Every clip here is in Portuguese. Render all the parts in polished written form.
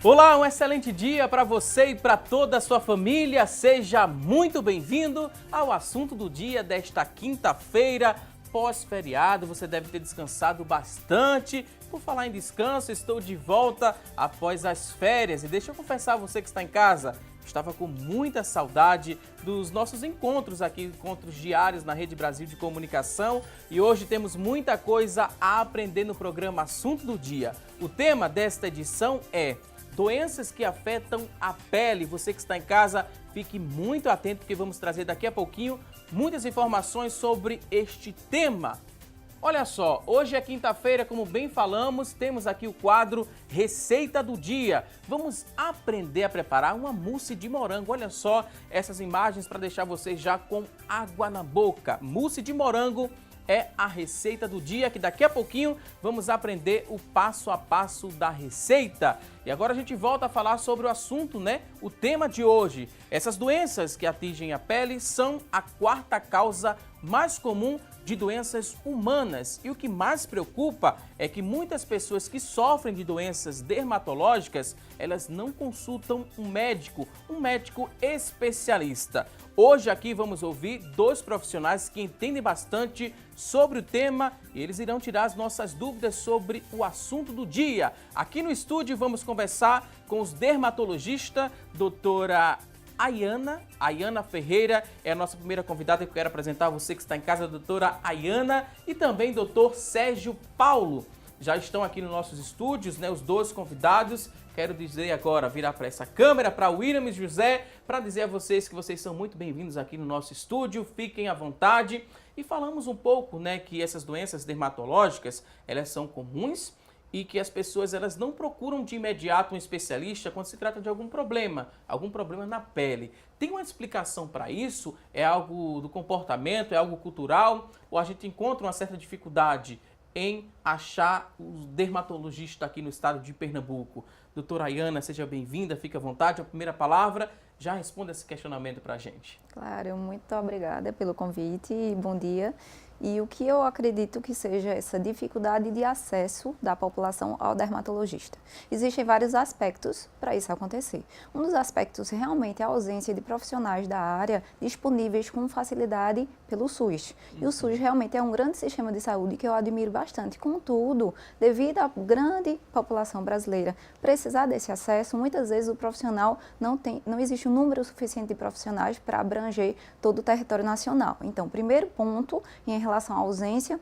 Olá, um excelente dia para você e para toda a sua família. Seja muito bem-vindo ao assunto do dia desta quinta-feira, pós-feriado. Você deve ter descansado bastante. Por falar em descanso, estou de volta após as férias. E deixa eu confessar a você que está em casa, estava com muita saudade dos nossos encontros aqui, encontros diários na Rede Brasil de Comunicação. E hoje temos muita coisa a aprender no programa Assunto do Dia. O tema desta edição é doenças que afetam a pele. Você que está em casa, fique muito atento porque vamos trazer daqui a pouquinho muitas informações sobre este tema. Olha só, hoje é quinta-feira, como bem falamos, temos aqui o quadro Receita do Dia. Vamos aprender a preparar uma mousse de morango. Olha só essas imagens para deixar vocês já com água na boca. Mousse de morango é a receita do dia, que daqui a pouquinho vamos aprender o passo a passo da receita. E agora a gente volta a falar sobre o assunto, né? O tema de hoje. Essas doenças que atingem a pele são a quarta causa mais comum de doenças humanas. E o que mais preocupa é que muitas pessoas que sofrem de doenças dermatológicas, elas não consultam um médico especialista. Hoje aqui vamos ouvir dois profissionais que entendem bastante sobre o tema e eles irão tirar as nossas dúvidas sobre o assunto do dia. Aqui no estúdio vamos conversar com os dermatologistas, doutora Ayana Ferreira é a nossa primeira convidada que eu quero apresentar a você que está em casa, a doutora Ayana, e também doutor Sérgio Paulo. Já estão aqui nos nossos estúdios, né, os dois convidados. Quero dizer agora, virar para essa câmera, para o William e José, para dizer a vocês que vocês são muito bem-vindos aqui no nosso estúdio, fiquem à vontade. E falamos um pouco, né, que essas doenças dermatológicas, elas são comuns e que as pessoas elas não procuram de imediato um especialista quando se trata de algum problema na pele. Tem uma explicação para isso? É algo do comportamento, é algo cultural? Ou a gente encontra uma certa dificuldade em achar o dermatologista aqui no estado de Pernambuco? Doutora Ayana, seja bem-vinda, fique à vontade. A primeira palavra, já responda esse questionamento para a gente. Claro, muito obrigada pelo convite e bom dia. E o que eu acredito que seja essa dificuldade de acesso da população ao dermatologista. Existem vários aspectos para isso acontecer. Um dos aspectos realmente é a ausência de profissionais da área disponíveis com facilidade pelo SUS. E o SUS realmente é um grande sistema de saúde que eu admiro bastante. Contudo, devido à grande população brasileira precisar desse acesso, muitas vezes o profissional não existe um número suficiente de profissionais para abranger todo o território nacional. Então, primeiro ponto, em relação à ausência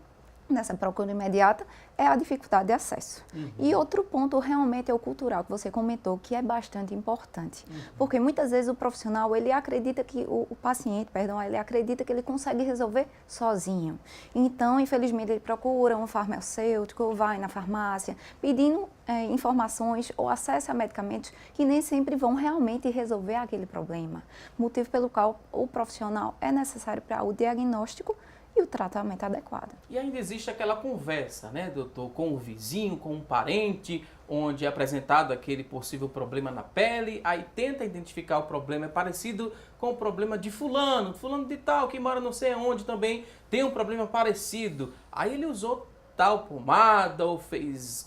nessa procura imediata, é a dificuldade de acesso. E outro ponto realmente é o cultural, que você comentou, que é bastante importante. Porque muitas vezes o profissional, ele acredita que, o paciente, ele acredita que ele consegue resolver sozinho. Então, infelizmente, ele procura um farmacêutico, ou vai na farmácia, pedindo informações ou acesso a medicamentos que nem sempre vão realmente resolver aquele problema. Motivo pelo qual o profissional é necessário para o diagnóstico e o tratamento adequado. E ainda existe aquela conversa, né, doutor, com o vizinho, com um parente, onde é apresentado aquele possível problema na pele, aí tenta identificar o problema, é parecido com o problema de fulano de tal, que mora não sei onde também, tem um problema parecido. Aí ele usou tal pomada, ou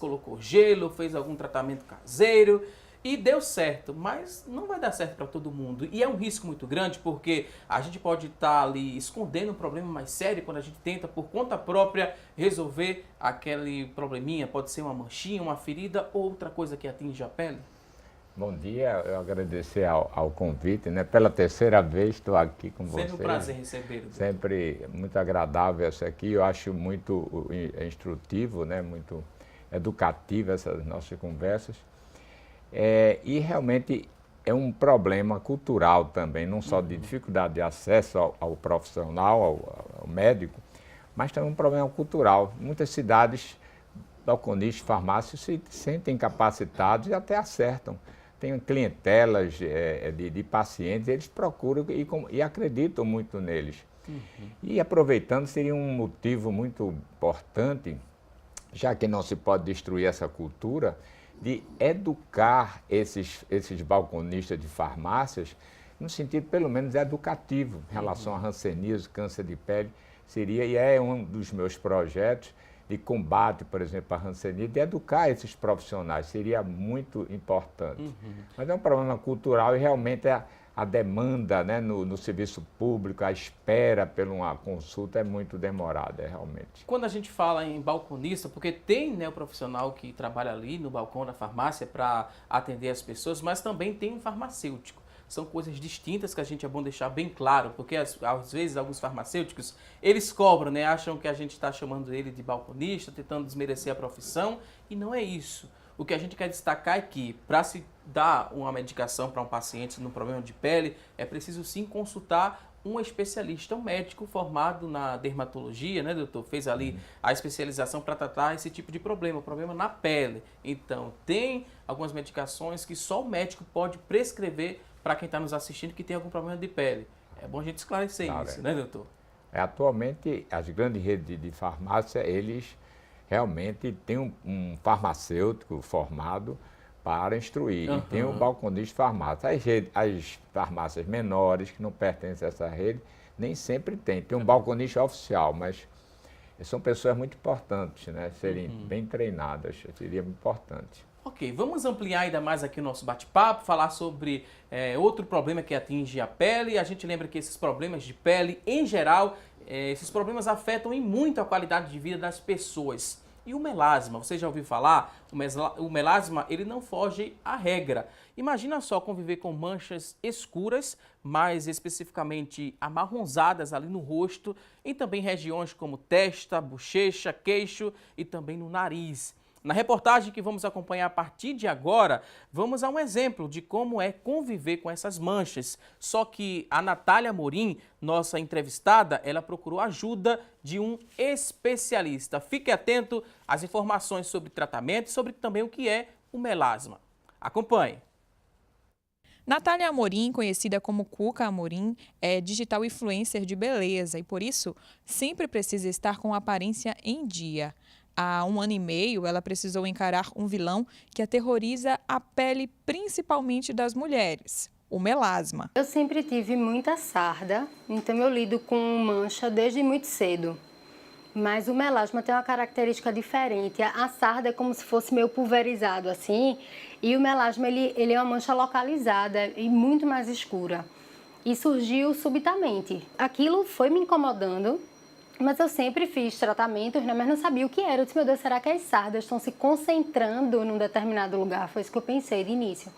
colocou gelo, fez algum tratamento caseiro, e deu certo, mas não vai dar certo para todo mundo. E é um risco muito grande porque a gente pode estar ali escondendo um problema mais sério quando a gente tenta por conta própria resolver aquele probleminha. Pode ser uma manchinha, uma ferida ou outra coisa que atinge a pele. Bom dia, eu agradecer ao convite, né? Pela terceira vez estou aqui com vocês. Sempre um prazer receber. Sempre muito agradável isso aqui, eu acho muito instrutivo, né? Muito educativo essas nossas conversas. E realmente é um problema cultural também, não só de dificuldade de acesso ao profissional, ao médico, mas também um problema cultural. Muitas cidades, balconistas, farmácias se sentem capacitados e até acertam. Tem clientelas de pacientes, eles procuram e acreditam muito neles. E aproveitando, seria um motivo muito importante, já que não se pode destruir essa cultura, de educar esses balconistas de farmácias no sentido, pelo menos, educativo, em relação a hanseníase, câncer de pele, e é um dos meus projetos, de combate, por exemplo, à hanseníase, de educar esses profissionais, seria muito importante. Mas é um problema cultural e realmente a demanda, né, no serviço público, a espera por uma consulta é muito demorada, realmente. Quando a gente fala em balconista, porque tem, né, o profissional que trabalha ali no balcão da farmácia para atender as pessoas, mas também tem um farmacêutico. São coisas distintas que a gente é bom deixar bem claro, porque às vezes alguns farmacêuticos, eles cobram, né? Acham que a gente está chamando ele de balconista, tentando desmerecer a profissão, e não é isso. O que a gente quer destacar é que, para se dar uma medicação para um paciente no problema de pele, é preciso sim consultar um especialista, um médico formado na dermatologia, né, doutor? Fez ali a especialização para tratar esse tipo de problema, o problema na pele. Então, tem algumas medicações que só o médico pode prescrever para quem está nos assistindo que tem algum problema de pele. É bom a gente esclarecer isso, né, doutor? Atualmente, as grandes redes de farmácia, eles realmente têm um farmacêutico formado para instruir. E tem o balconista de farmácia. As farmácias menores, que não pertencem a essa rede, nem sempre tem. Tem um balconista oficial, mas são pessoas muito importantes, né? Serem bem treinadas, seria importante. Ok, vamos ampliar ainda mais aqui o nosso bate-papo, falar sobre outro problema que atinge a pele. A gente lembra que esses problemas de pele, em geral, esses problemas afetam em muito a qualidade de vida das pessoas. E o melasma, você já ouviu falar? O melasma, ele não foge à regra. Imagina só conviver com manchas escuras, mais especificamente amarronzadas ali no rosto, e também regiões como testa, bochecha, queixo e também no nariz. Na reportagem que vamos acompanhar a partir de agora, vamos a um exemplo de como é conviver com essas manchas. Só que a Natália Amorim, nossa entrevistada, ela procurou ajuda de um especialista. Fique atento às informações sobre tratamento e sobre também o que é o melasma. Acompanhe. Natália Amorim, conhecida como Cuca Amorim, é digital influencer de beleza e, por isso, sempre precisa estar com a aparência em dia. Há 1 ano e meio, ela precisou encarar um vilão que aterroriza a pele, principalmente das mulheres, o melasma. Eu sempre tive muita sarda, então eu lido com mancha desde muito cedo. Mas o melasma tem uma característica diferente. A sarda é como se fosse meio pulverizado assim, e o melasma ele é uma mancha localizada e muito mais escura. E surgiu subitamente. Aquilo foi me incomodando. Mas eu sempre fiz tratamentos, né? Mas não sabia o que era. Eu disse, meu Deus, será que as sardas estão se concentrando num determinado lugar? Foi isso que eu pensei de início.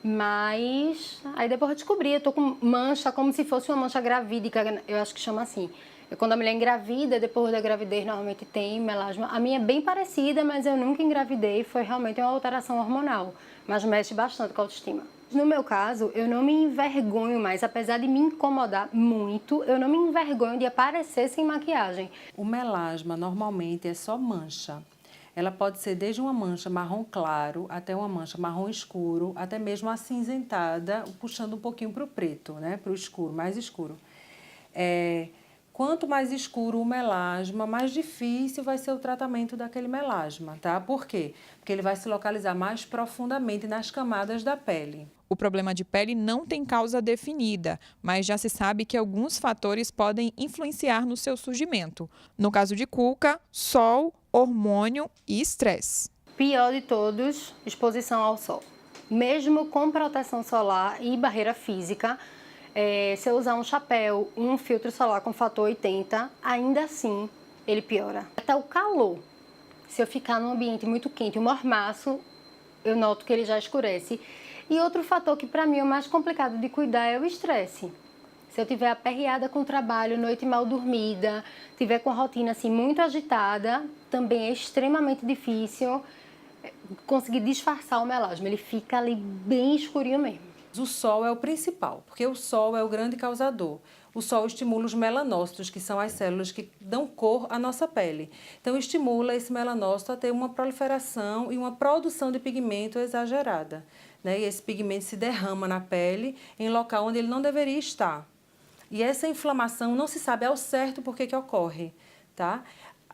Mas aí depois eu descobri, eu tô com mancha como se fosse uma mancha gravídica, eu acho que chama assim. Quando a mulher engravida, depois da gravidez normalmente tem melasma. A minha é bem parecida, mas eu nunca engravidei, foi realmente uma alteração hormonal. Mas mexe bastante com a autoestima. No meu caso, eu não me envergonho mais, apesar de me incomodar muito, eu não me envergonho de aparecer sem maquiagem. O melasma normalmente é só mancha. Ela pode ser desde uma mancha marrom claro até uma mancha marrom escuro, até mesmo acinzentada, puxando um pouquinho para o preto, né? Para o escuro, mais escuro. Quanto mais escuro o melasma, mais difícil vai ser o tratamento daquele melasma, tá? Por quê? Porque ele vai se localizar mais profundamente nas camadas da pele. O problema de pele não tem causa definida, mas já se sabe que alguns fatores podem influenciar no seu surgimento. No caso de Cuca, sol, hormônio e estresse. Pior de todos, exposição ao sol. Mesmo com proteção solar e barreira física, se eu usar um chapéu, um filtro solar com fator 80, ainda assim ele piora. Até o calor. Se eu ficar num ambiente muito quente, um mormaço, eu noto que ele já escurece. E outro fator que para mim é o mais complicado de cuidar é o estresse. Se eu tiver aperreada com o trabalho, noite mal dormida, tiver com a rotina assim muito agitada, também é extremamente difícil conseguir disfarçar o melasma. Ele fica ali bem escurinho mesmo. O sol é o principal, porque o sol é o grande causador. O sol estimula os melanócitos, que são as células que dão cor à nossa pele. Então, estimula esse melanócito a ter uma proliferação e uma produção de pigmento exagerada, né? E esse pigmento se derrama na pele em local onde ele não deveria estar. E essa inflamação não se sabe ao certo por que ocorre, tá?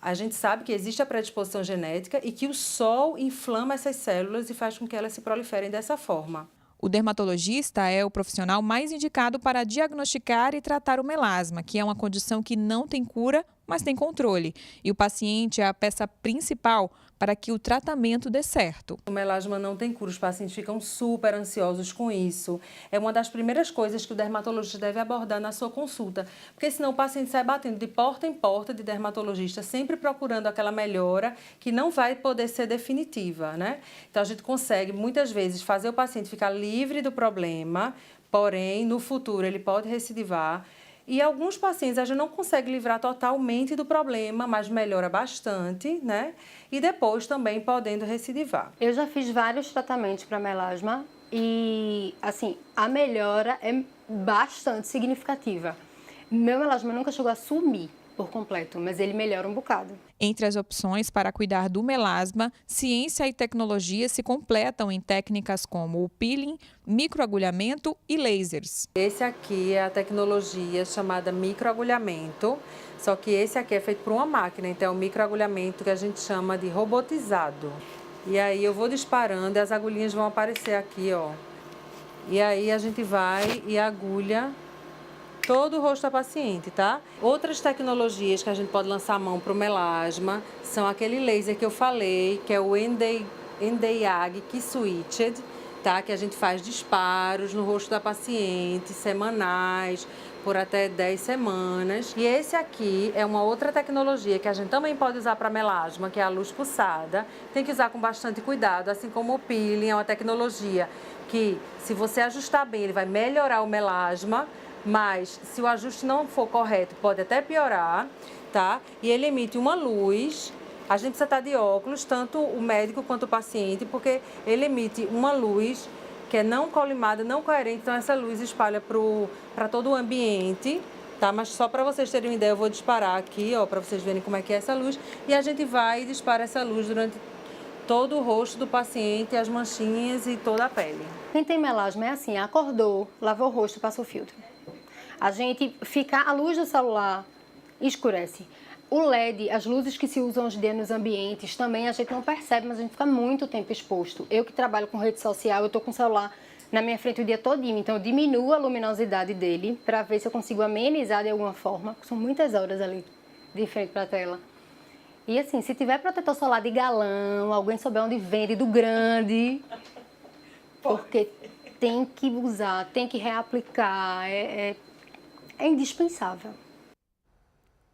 A gente sabe que existe a predisposição genética e que o sol inflama essas células e faz com que elas se proliferem dessa forma. O dermatologista é o profissional mais indicado para diagnosticar e tratar o melasma, que é uma condição que não tem cura, mas tem controle. E o paciente é a peça principal para que o tratamento dê certo. O melasma não tem cura, os pacientes ficam super ansiosos com isso. É uma das primeiras coisas que o dermatologista deve abordar na sua consulta, porque senão o paciente sai batendo de porta em porta de dermatologista, sempre procurando aquela melhora que não vai poder ser definitiva, né? Então a gente consegue muitas vezes fazer o paciente ficar livre do problema, porém no futuro ele pode recidivar. E alguns pacientes a gente não consegue livrar totalmente do problema, mas melhora bastante, né? E depois também podendo recidivar. Eu já fiz vários tratamentos para melasma e, assim, a melhora é bastante significativa. Meu melasma nunca chegou a sumir por completo, mas ele melhora um bocado. Entre as opções para cuidar do melasma, ciência e tecnologia se completam em técnicas como o peeling, microagulhamento e lasers. Esse aqui é a tecnologia chamada microagulhamento, só que esse aqui é feito por uma máquina, então é um microagulhamento que a gente chama de robotizado. E aí eu vou disparando e as agulhinhas vão aparecer aqui, ó. E aí a gente vai e agulha todo o rosto da paciente, tá? Outras tecnologias que a gente pode lançar a mão para o melasma são aquele laser que eu falei, que é o Nd:YAG Key Switched, tá? Que a gente faz disparos no rosto da paciente, semanais, por até 10 semanas. E esse aqui é uma outra tecnologia que a gente também pode usar para melasma, que é a luz pulsada. Tem que usar com bastante cuidado, assim como o peeling é uma tecnologia que, se você ajustar bem, ele vai melhorar o melasma, mas se o ajuste não for correto, pode até piorar, tá? E ele emite uma luz, a gente precisa estar de óculos, tanto o médico quanto o paciente, porque ele emite uma luz que é não colimada, não coerente, então essa luz espalha para todo o ambiente, tá? Mas só para vocês terem uma ideia, eu vou disparar aqui, ó, para vocês verem como é que é essa luz, e a gente vai e dispara essa luz durante todo o rosto do paciente, as manchinhas e toda a pele. Quem tem melasma é assim, acordou, lavou o rosto, passou filtro. A gente fica, a luz do celular escurece. O LED, as luzes que se usam hoje em dia nos ambientes, também a gente não percebe, mas a gente fica muito tempo exposto. Eu que trabalho com rede social, eu estou com o celular na minha frente o dia todinho, então eu diminuo a luminosidade dele para ver se eu consigo amenizar de alguma forma. São muitas horas ali de frente para a tela. E assim, se tiver protetor solar de galão, alguém souber onde vende, do grande, porque tem que usar, tem que reaplicar, é indispensável.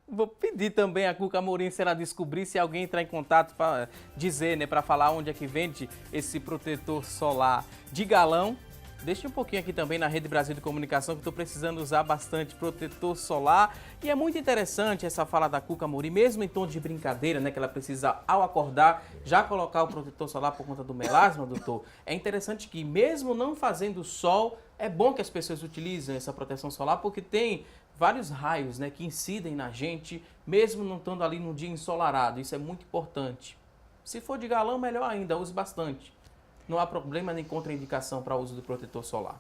Vou pedir também a Cuca Amorim, se ela descobrir, se alguém entrar em contato para dizer, né, para falar onde é que vende esse protetor solar de galão. Deixe um pouquinho aqui também na Rede Brasil de Comunicação, que estou precisando usar bastante protetor solar. E é muito interessante essa fala da Cuca Amorim, mesmo em tom de brincadeira, né, que ela precisa, ao acordar, já colocar o protetor solar por conta do melasma, doutor. É interessante que, mesmo não fazendo sol, é bom que as pessoas utilizem essa proteção solar, porque tem vários raios, né, que incidem na gente, mesmo não estando ali num dia ensolarado. Isso é muito importante. Se for de galão, melhor ainda, use bastante. Não há problema nem contraindicação para o uso do protetor solar.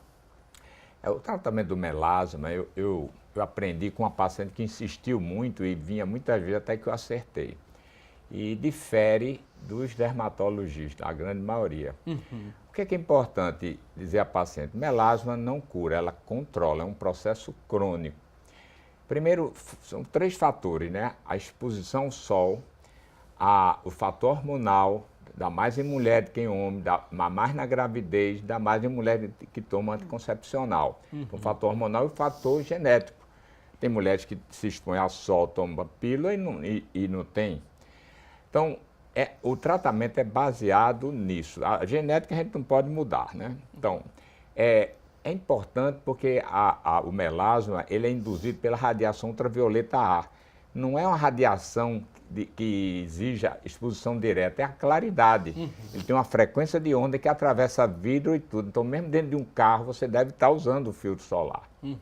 O tratamento do melasma, eu aprendi com uma paciente que insistiu muito e vinha muitas vezes até que eu acertei. E difere dos dermatologistas, a grande maioria. Uhum. O que é importante dizer à paciente? Melasma não cura, ela controla, é um processo crônico. Primeiro, são 3 fatores, né? A exposição ao sol, o fator hormonal, dá mais em mulher do que em homem, dá mais na gravidez, dá mais em mulher que toma anticoncepcional. Uhum. O fator hormonal e o fator genético. Tem mulheres que se expõem ao sol, tomam pílula e não tem. Então, o tratamento é baseado nisso. A genética a gente não pode mudar, né? Então, é importante porque o melasma ele é induzido pela radiação ultravioleta A. Não é uma radiação que exija exposição direta, é a claridade. Uhum. Ele tem uma frequência de onda que atravessa vidro e tudo. Então, mesmo dentro de um carro, você deve estar usando o filtro solar. Uhum.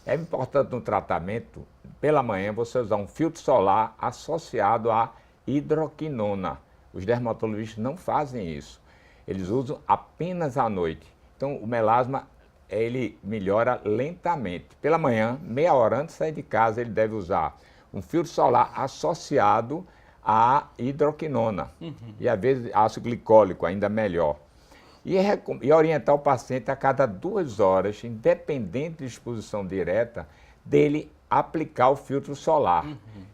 É importante no tratamento, pela manhã, você usar um filtro solar associado à hidroquinona. Os dermatologistas não fazem isso. Eles usam apenas à noite. Então, o melasma, ele melhora lentamente. Pela manhã, meia hora antes de sair de casa, ele deve usar um filtro solar associado à hidroquinona. Uhum. E, às vezes, ácido glicólico, ainda melhor. e orientar o paciente a cada 2 horas, independente de exposição direta, dele aplicar o filtro solar.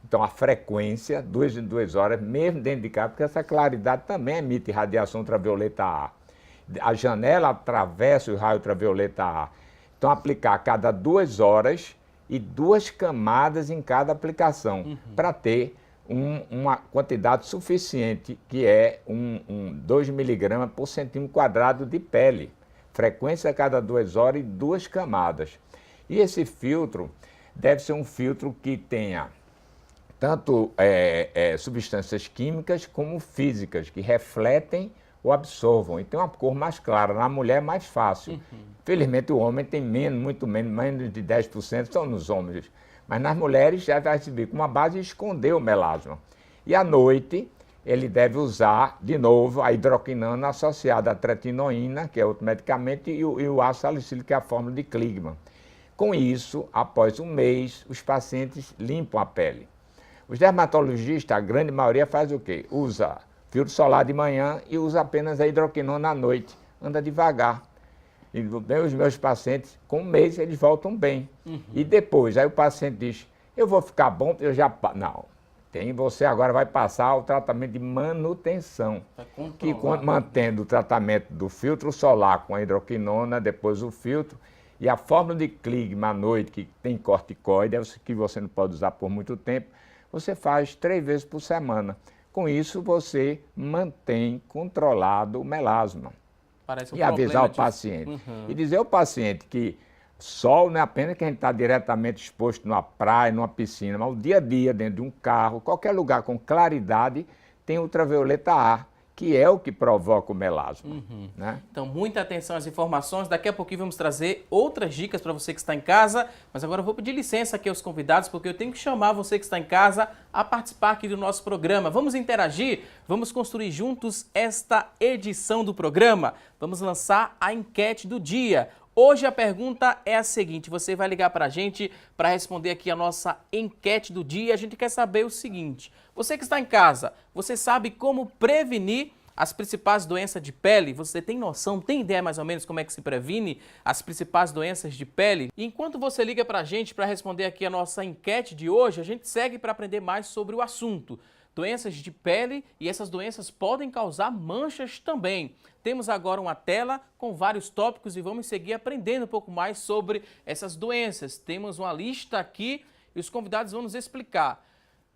Então, a frequência, 2 em 2 horas, mesmo dentro de casa, porque essa claridade também emite radiação ultravioleta A. A janela atravessa o raio ultravioleta A. Então, aplicar a cada 2 horas e 2 camadas em cada aplicação, para ter uma quantidade suficiente, que é 2 miligramas por centímetro quadrado de pele. Frequência a cada 2 horas e 2 camadas. E esse filtro deve ser um filtro que tenha tanto substâncias químicas como físicas, que refletem ou absorvam. E tem uma cor mais clara. Na mulher é mais fácil. Felizmente o homem tem muito menos de 10% são nos homens. Mas nas mulheres já vai se ver com uma base de esconder o melasma. E à noite ele deve usar de novo a hidroquinona associada à tretinoína, que é outro medicamento, e o ácido salicílico, que é a fórmula de Kligman. Com isso, após um mês, os pacientes limpam a pele. Os dermatologistas, a grande maioria, faz o quê? Usa filtro solar de manhã e usa apenas a hidroquinona à noite. Anda devagar. E os meus pacientes, com um mês, eles voltam bem. E depois, aí o paciente diz, eu vou ficar bom, eu já... Não, você agora vai passar o tratamento de manutenção. Que mantendo o tratamento do filtro solar com a hidroquinona, depois o filtro, e a fórmula de Kligman à noite, que tem corticoide, que você não pode usar por muito tempo, você faz 3 vezes por semana. Com isso, você mantém controlado o melasma. E avisar o paciente. E dizer ao paciente que sol não é apenas que a gente está diretamente exposto numa praia, numa piscina, mas o dia a dia, dentro de um carro, qualquer lugar com claridade, tem ultravioleta A, que é o que provoca o melasma. Né? Então, muita atenção às informações. Daqui a pouquinho vamos trazer outras dicas para você que está em casa. Mas agora eu vou pedir licença aqui aos convidados, porque eu tenho que chamar você que está em casa a participar aqui do nosso programa. Vamos interagir? Vamos construir juntos esta edição do programa? Vamos lançar a enquete do dia. Hoje a pergunta é a seguinte, você vai ligar para a gente para responder aqui a nossa enquete do dia. A gente quer saber o seguinte, você que está em casa, você sabe como prevenir as principais doenças de pele? Você tem noção, tem ideia mais ou menos como é que se previne as principais doenças de pele? E enquanto você liga para a gente para responder aqui a nossa enquete de hoje, a gente segue para aprender mais sobre o assunto. Doenças de pele, e essas doenças podem causar manchas também. Temos agora uma tela com vários tópicos e vamos seguir aprendendo um pouco mais sobre essas doenças. Temos uma lista aqui e os convidados vão nos explicar.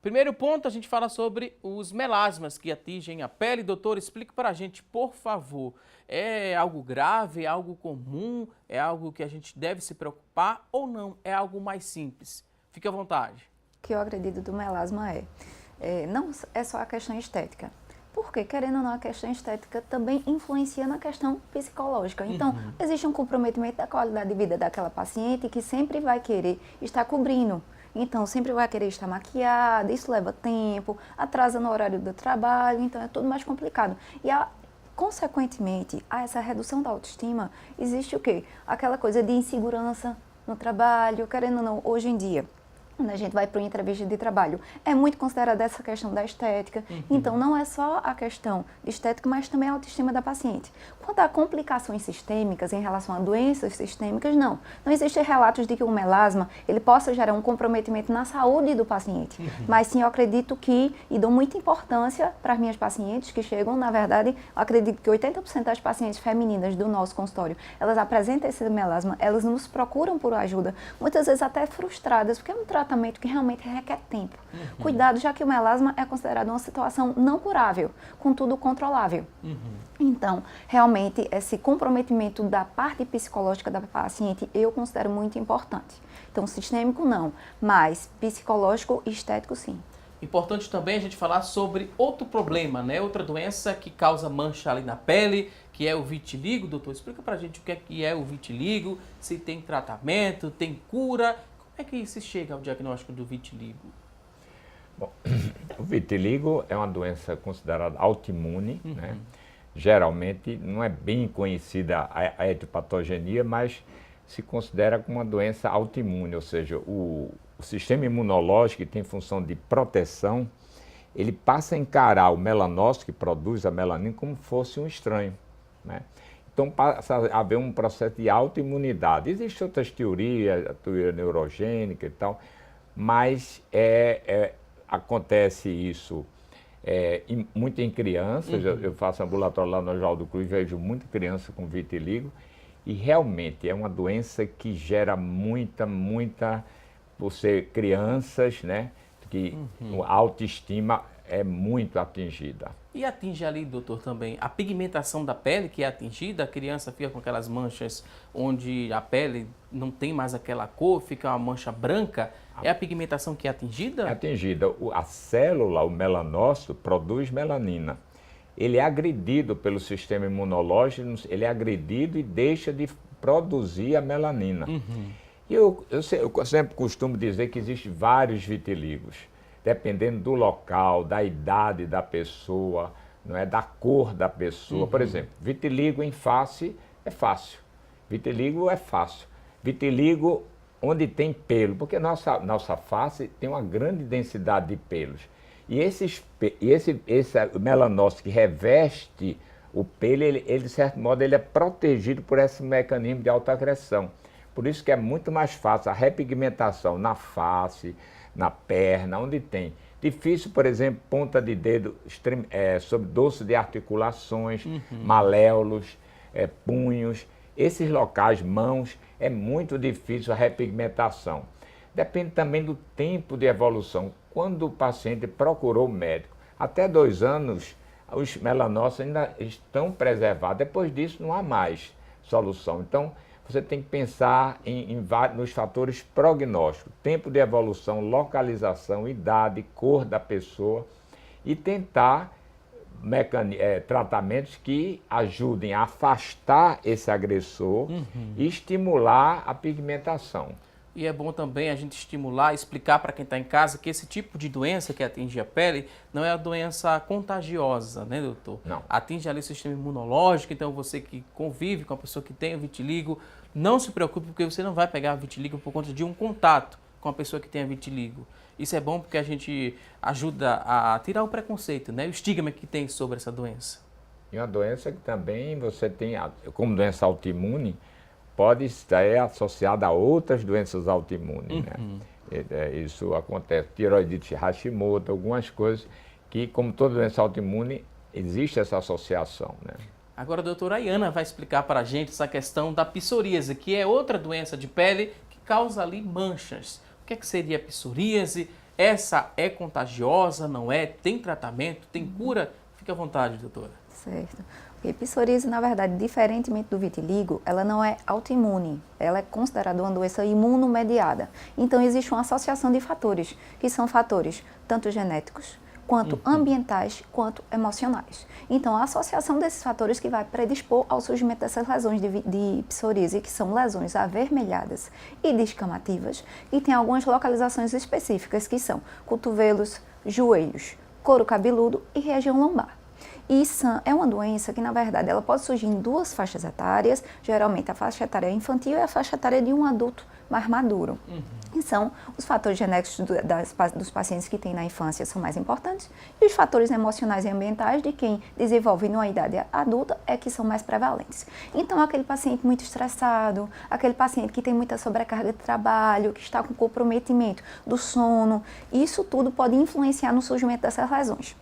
Primeiro ponto, a gente fala sobre os melasmas que atingem a pele. Doutor, explique para a gente, por favor. É algo grave, é algo comum, é algo que a gente deve se preocupar ou não? É algo mais simples? Fique à vontade. O que eu acredito do melasma não é só a questão estética. Porque, querendo ou não, a questão estética também influencia na questão psicológica. Então, existe um comprometimento da qualidade de vida daquela paciente que sempre vai querer estar cobrindo. Então, sempre vai querer estar maquiada, isso leva tempo, atrasa no horário do trabalho, então é tudo mais complicado. E, consequentemente, a essa redução da autoestima, existe o quê? Aquela coisa de insegurança no trabalho, querendo ou não, hoje em dia. Quando a gente vai para uma entrevista de trabalho, é muito considerada essa questão da estética. Então, não é só a questão estética, mas também a autoestima da paciente. Quanto a complicações sistêmicas em relação a doenças sistêmicas, não. Não existem relatos de que o melasma ele possa gerar um comprometimento na saúde do paciente. Mas sim, eu acredito que, e dou muita importância para as minhas pacientes que chegam, na verdade, eu acredito que 80% das pacientes femininas do nosso consultório, elas apresentam esse melasma, elas nos procuram por ajuda, muitas vezes até frustradas, porque é um tratamento que realmente requer tempo. Cuidado, já que o melasma é considerado uma situação não curável, contudo controlável. Então, realmente, esse comprometimento da parte psicológica da paciente eu considero muito importante. Então, sistêmico não, mas psicológico e estético sim. Importante também a gente falar sobre outro problema, né? Outra doença que causa mancha ali na pele, que é o vitiligo. Doutor, explica pra gente o que é o vitiligo, se tem tratamento, tem cura. Como é que se chega ao diagnóstico do vitiligo? Bom, o vitiligo é uma doença considerada autoimune, né? Geralmente não é bem conhecida a etiopatogenia, mas se considera como uma doença autoimune, ou seja, o sistema imunológico, que tem função de proteção, ele passa a encarar o melanócito, que produz a melanina, como fosse um estranho, né? Então passa a haver um processo de autoimunidade. Existem outras teorias, a teoria neurogênica e tal, mas acontece isso muito em crianças. Eu faço ambulatório lá no Oswaldo Cruz, vejo muita criança com vitiligo, e realmente é uma doença que gera muita, por ser crianças, né, que a autoestima é muito atingida. E atinge ali, doutor, também a pigmentação da pele, que é atingida, a criança fica com aquelas manchas onde a pele não tem mais aquela cor, fica uma mancha branca. É a pigmentação que é atingida? É atingida. A célula, o melanócito, produz melanina. Ele é agredido pelo sistema imunológico, ele é agredido e deixa de produzir a melanina. E eu sempre costumo dizer que existem vários vitiligos, dependendo do local, da idade da pessoa, não é, da cor da pessoa. Por exemplo, vitiligo em face é fácil. Vitiligo é fácil. Vitiligo onde tem pelo, porque nossa face tem uma grande densidade de pelos. E esse melanócito que reveste o pelo, ele, de certo modo, ele é protegido por esse mecanismo de autoagressão. Por isso que é muito mais fácil a repigmentação na face, na perna, onde tem. Difícil, por exemplo, ponta de dedo sobre dorso de articulações, maléolos, punhos. Esses locais, mãos, é muito difícil a repigmentação. Depende também do tempo de evolução. Quando o paciente procurou o médico, até 2 anos, os melanócitos ainda estão preservados. Depois disso, não há mais solução. Então, você tem que pensar nos fatores prognósticos, tempo de evolução, localização, idade, cor da pessoa, e tentar tratamentos que ajudem a afastar esse agressor e estimular a pigmentação. E é bom também a gente estimular, explicar para quem está em casa que esse tipo de doença que atinge a pele não é a doença contagiosa, né, doutor? Não. Atinge ali o sistema imunológico, então você que convive com a pessoa que tem o vitiligo, não se preocupe porque você não vai pegar vitiligo por conta de um contato com a pessoa que tem vitiligo. Isso é bom porque a gente ajuda a tirar o preconceito, né, o estigma que tem sobre essa doença. E uma doença que também você tem, como doença autoimune, pode estar associada a outras doenças autoimunes, né? Isso acontece, tiroidite Hashimoto, algumas coisas que, como toda doença autoimune, existe essa associação, né? Agora a doutora Ayana vai explicar para a gente essa questão da psoríase, que é outra doença de pele que causa ali manchas. O que é que seria a psoríase? Essa é contagiosa, não é? Tem tratamento? Tem cura? Fique à vontade, doutora. Certo. Porque psoríase, na verdade, diferentemente do vitiligo, ela não é autoimune, ela é considerada uma doença imunomediada. Então, existe uma associação de fatores, que são fatores tanto genéticos, quanto ambientais, quanto emocionais. Então, a associação desses fatores que vai predispor ao surgimento dessas lesões de psoríase, que são lesões avermelhadas e descamativas, e tem algumas localizações específicas, que são cotovelos, joelhos, couro cabeludo e região lombar. E é uma doença que, na verdade, ela pode surgir em 2 faixas etárias, geralmente a faixa etária infantil e a faixa etária de um adulto mais maduro. E são os fatores genéticos dos pacientes que têm na infância são mais importantes, e os fatores emocionais e ambientais de quem desenvolve numa idade adulta é que são mais prevalentes. Então, aquele paciente muito estressado, aquele paciente que tem muita sobrecarga de trabalho, que está com comprometimento do sono, isso tudo pode influenciar no surgimento dessas lesões.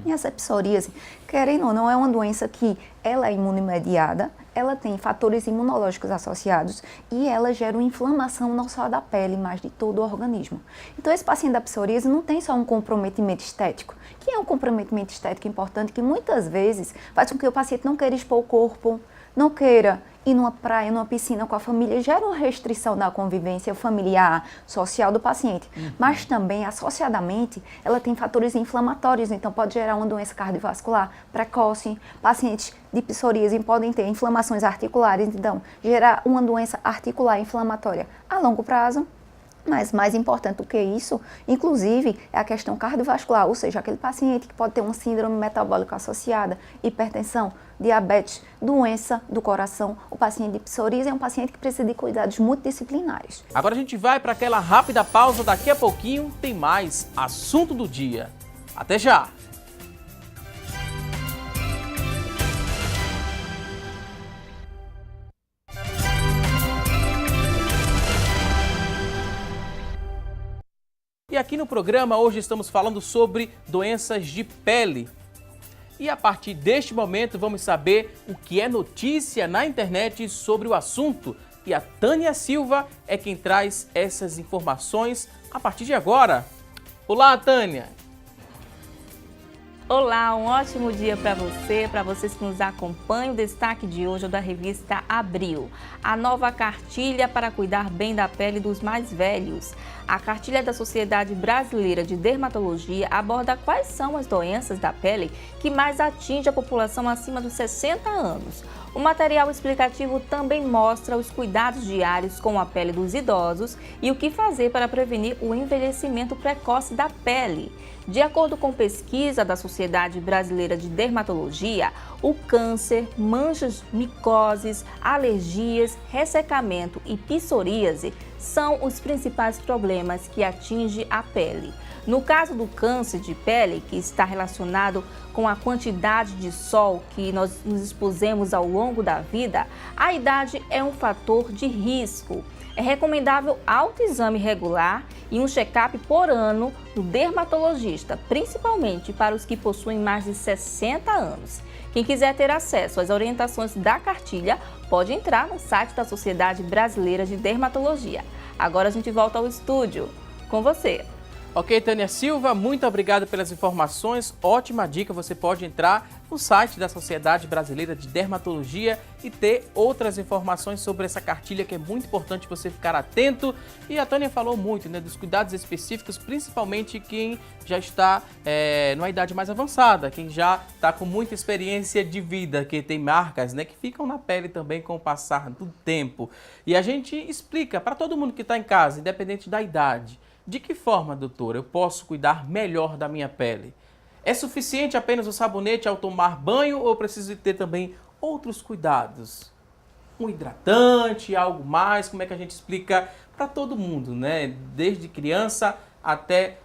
E essa psoríase, querendo ou não, é uma doença que ela é imunomediada, ela tem fatores imunológicos associados e ela gera uma inflamação não só da pele, mas de todo o organismo. Então, esse paciente da psoríase não tem só um comprometimento estético, que é um comprometimento estético importante que muitas vezes faz com que o paciente não queira expor o corpo, não queira ir numa praia, numa piscina com a família, gera uma restrição da convivência familiar, social do paciente. Mas também, associadamente, ela tem fatores inflamatórios, então pode gerar uma doença cardiovascular precoce. Pacientes de psoríase podem ter inflamações articulares, então gerar uma doença articular inflamatória a longo prazo. Mas mais importante do que isso, inclusive, é a questão cardiovascular, ou seja, aquele paciente que pode ter uma síndrome metabólica associada, hipertensão, diabetes, doença do coração. O paciente de psoríase é um paciente que precisa de cuidados multidisciplinares. Agora a gente vai para aquela rápida pausa, daqui a pouquinho tem mais assunto do dia. Até já! E aqui no programa hoje estamos falando sobre doenças de pele. E a partir deste momento vamos saber o que é notícia na internet sobre o assunto. E a Tânia Silva é quem traz essas informações a partir de agora. Olá, Tânia! Olá, um ótimo dia para vocês que nos acompanham. O destaque de hoje é da revista Abril, a nova cartilha para cuidar bem da pele dos mais velhos. A cartilha da Sociedade Brasileira de Dermatologia aborda quais são as doenças da pele que mais atingem a população acima dos 60 anos. O material explicativo também mostra os cuidados diários com a pele dos idosos e o que fazer para prevenir o envelhecimento precoce da pele. De acordo com pesquisa da Sociedade Brasileira de Dermatologia, o câncer, manchas, micoses, alergias, ressecamento e psoríase são os principais problemas que atingem a pele. No caso do câncer de pele, que está relacionado com a quantidade de sol que nós nos expusemos ao longo da vida, a idade é um fator de risco. É recomendável autoexame regular e um check-up por ano do dermatologista, principalmente para os que possuem mais de 60 anos. Quem quiser ter acesso às orientações da cartilha, pode entrar no site da Sociedade Brasileira de Dermatologia. Agora a gente volta ao estúdio. Com você. Ok, Tânia Silva, muito obrigado pelas informações. Ótima dica, você pode entrar no site da Sociedade Brasileira de Dermatologia e ter outras informações sobre essa cartilha, que é muito importante você ficar atento. E a Tânia falou muito, né, dos cuidados específicos, principalmente quem já está numa idade mais avançada, quem já está com muita experiência de vida, que tem marcas, né, que ficam na pele também com o passar do tempo. E a gente explica para todo mundo que está em casa, independente da idade. De que forma, doutora, eu posso cuidar melhor da minha pele? É suficiente apenas o sabonete ao tomar banho ou preciso ter também outros cuidados? Um hidratante, algo mais? Como é que a gente explica para todo mundo, né? Desde criança até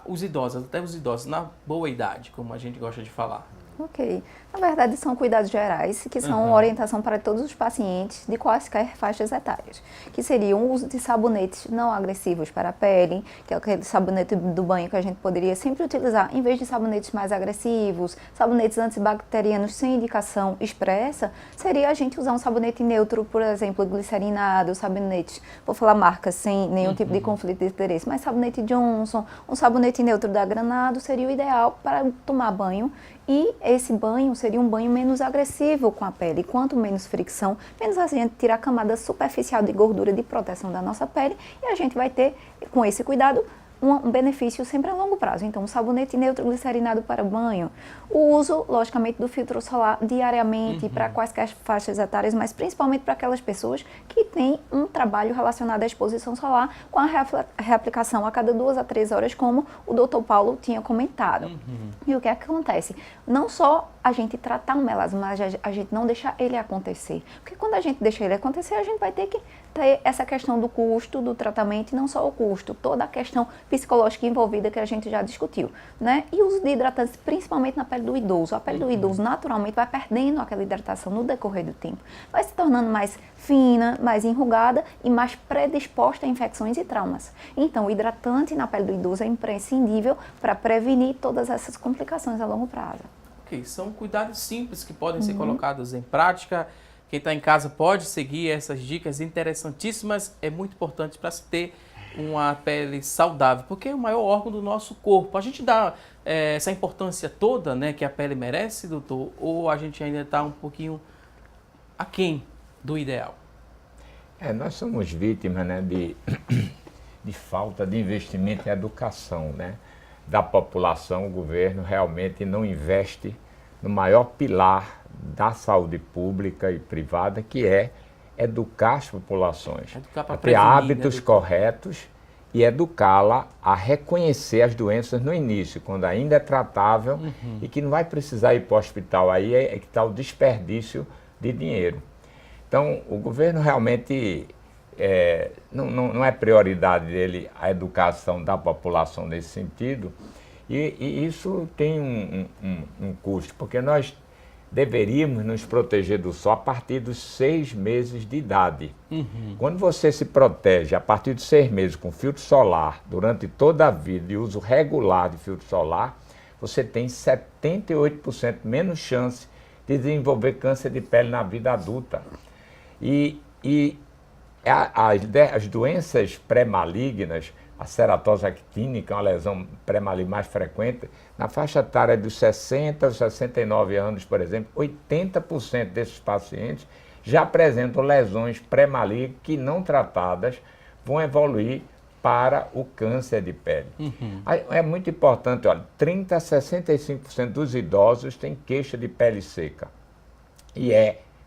os idosos, na boa idade, como a gente gosta de falar. Ok. Na verdade, são cuidados gerais, que são orientação para todos os pacientes de quaisquer faixas etárias, que seriam o uso de sabonetes não agressivos para a pele, que é aquele sabonete do banho que a gente poderia sempre utilizar, em vez de sabonetes mais agressivos, sabonetes antibacterianos sem indicação expressa, seria a gente usar um sabonete neutro, por exemplo, glicerinado, sabonetes, vou falar marcas sem nenhum tipo de conflito de interesse, mas sabonete Johnson, um sabonete neutro da Granado seria o ideal para tomar banho. E esse banho seria um banho menos agressivo com a pele. Quanto menos fricção, menos a gente tira a camada superficial de gordura de proteção da nossa pele e a gente vai ter, com esse cuidado, um benefício sempre a longo prazo. Então, um sabonete neutro glicerinado para banho. O uso, logicamente, do filtro solar diariamente para quaisquer faixas etárias, mas principalmente para aquelas pessoas que têm um trabalho relacionado à exposição solar com a reaplicação a cada 2 a 3 horas, como o Dr. Paulo tinha comentado. E o que acontece? Não só a gente tratar um melasma, mas a gente não deixar ele acontecer. Porque quando a gente deixa ele acontecer, a gente vai ter que ter essa questão do custo do tratamento, e não só o custo, toda a questão psicológica envolvida que a gente já discutiu, né? E o uso de hidratantes, principalmente na pele do idoso. A pele do idoso naturalmente vai perdendo aquela hidratação no decorrer do tempo, vai se tornando mais fina, mais enrugada e mais predisposta a infecções e traumas. Então, o hidratante na pele do idoso é imprescindível para prevenir todas essas complicações a longo prazo. Ok, são cuidados simples que podem ser colocados em prática. Quem está em casa pode seguir essas dicas interessantíssimas. É muito importante para se ter uma pele saudável, porque é o maior órgão do nosso corpo. A gente dá essa importância toda, né, que a pele merece, doutor, ou a gente ainda está um pouquinho aquém do ideal? Nós somos vítimas, né, de falta de investimento em educação, né, da população. O governo realmente não investe no maior pilar da saúde pública e privada, que é educar as populações, a ter hábitos corretos e educá-la a reconhecer as doenças no início, quando ainda é tratável e que não vai precisar ir para o hospital. Aí é que está o desperdício de dinheiro. Então, o governo realmente não é prioridade dele a educação da população nesse sentido, e isso tem um custo, porque nós deveríamos nos proteger do sol a partir dos 6 meses de idade. Quando você se protege a partir de 6 meses com filtro solar, durante toda a vida e uso regular de filtro solar, você tem 78% menos chance de desenvolver câncer de pele na vida adulta. As doenças pré-malignas, a ceratose actínica, uma lesão pré-maligna mais frequente, na faixa etária dos 60 aos 69 anos, por exemplo, 80% desses pacientes já apresentam lesões pré-malignas que, não tratadas, vão evoluir para o câncer de pele. É muito importante, olha, 30 a 65% dos idosos têm queixa de pele seca. E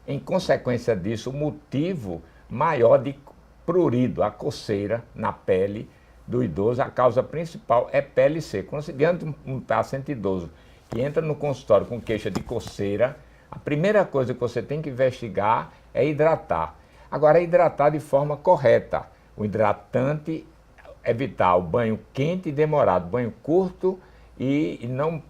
em consequência disso, o motivo maior de prurido, a coceira na pele do idoso, a causa principal é pele seca. Quando diante de um paciente idoso que entra no consultório com queixa de coceira, a primeira coisa que você tem que investigar é hidratar. Agora, hidratar de forma correta. O hidratante, evitar o banho quente e demorado, banho curto e não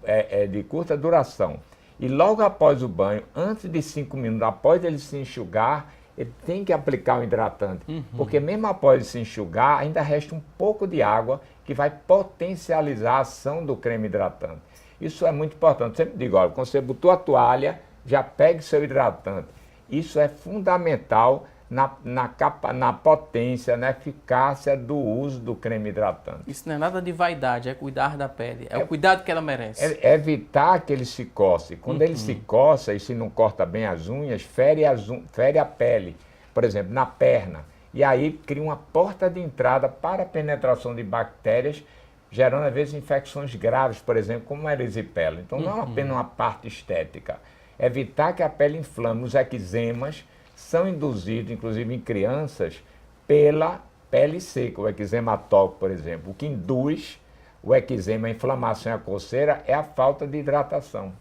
de curta duração. E logo após o banho, antes de 5 minutos, após ele se enxugar, ele tem que aplicar o hidratante, porque mesmo após se enxugar, ainda resta um pouco de água que vai potencializar a ação do creme hidratante. Isso é muito importante. Eu sempre digo, olha, quando você botou a toalha, já pegue seu hidratante. Isso é fundamental na potência, na eficácia do uso do creme hidratante. Isso não é nada de vaidade, é cuidar da pele, é o cuidado que ela merece. É evitar que ele se coce. Quando ele se coça e se não corta bem as unhas, fere a pele, por exemplo, na perna. E aí cria uma porta de entrada para a penetração de bactérias, gerando às vezes infecções graves, por exemplo, como a erisipela. Então não é apenas uma parte estética. Evitar que a pele inflame. Os eczemas são induzidos, inclusive em crianças, pela pele seca. O eczema atópico, por exemplo. O que induz o eczema, a inflamação e a coceira é a falta de hidratação.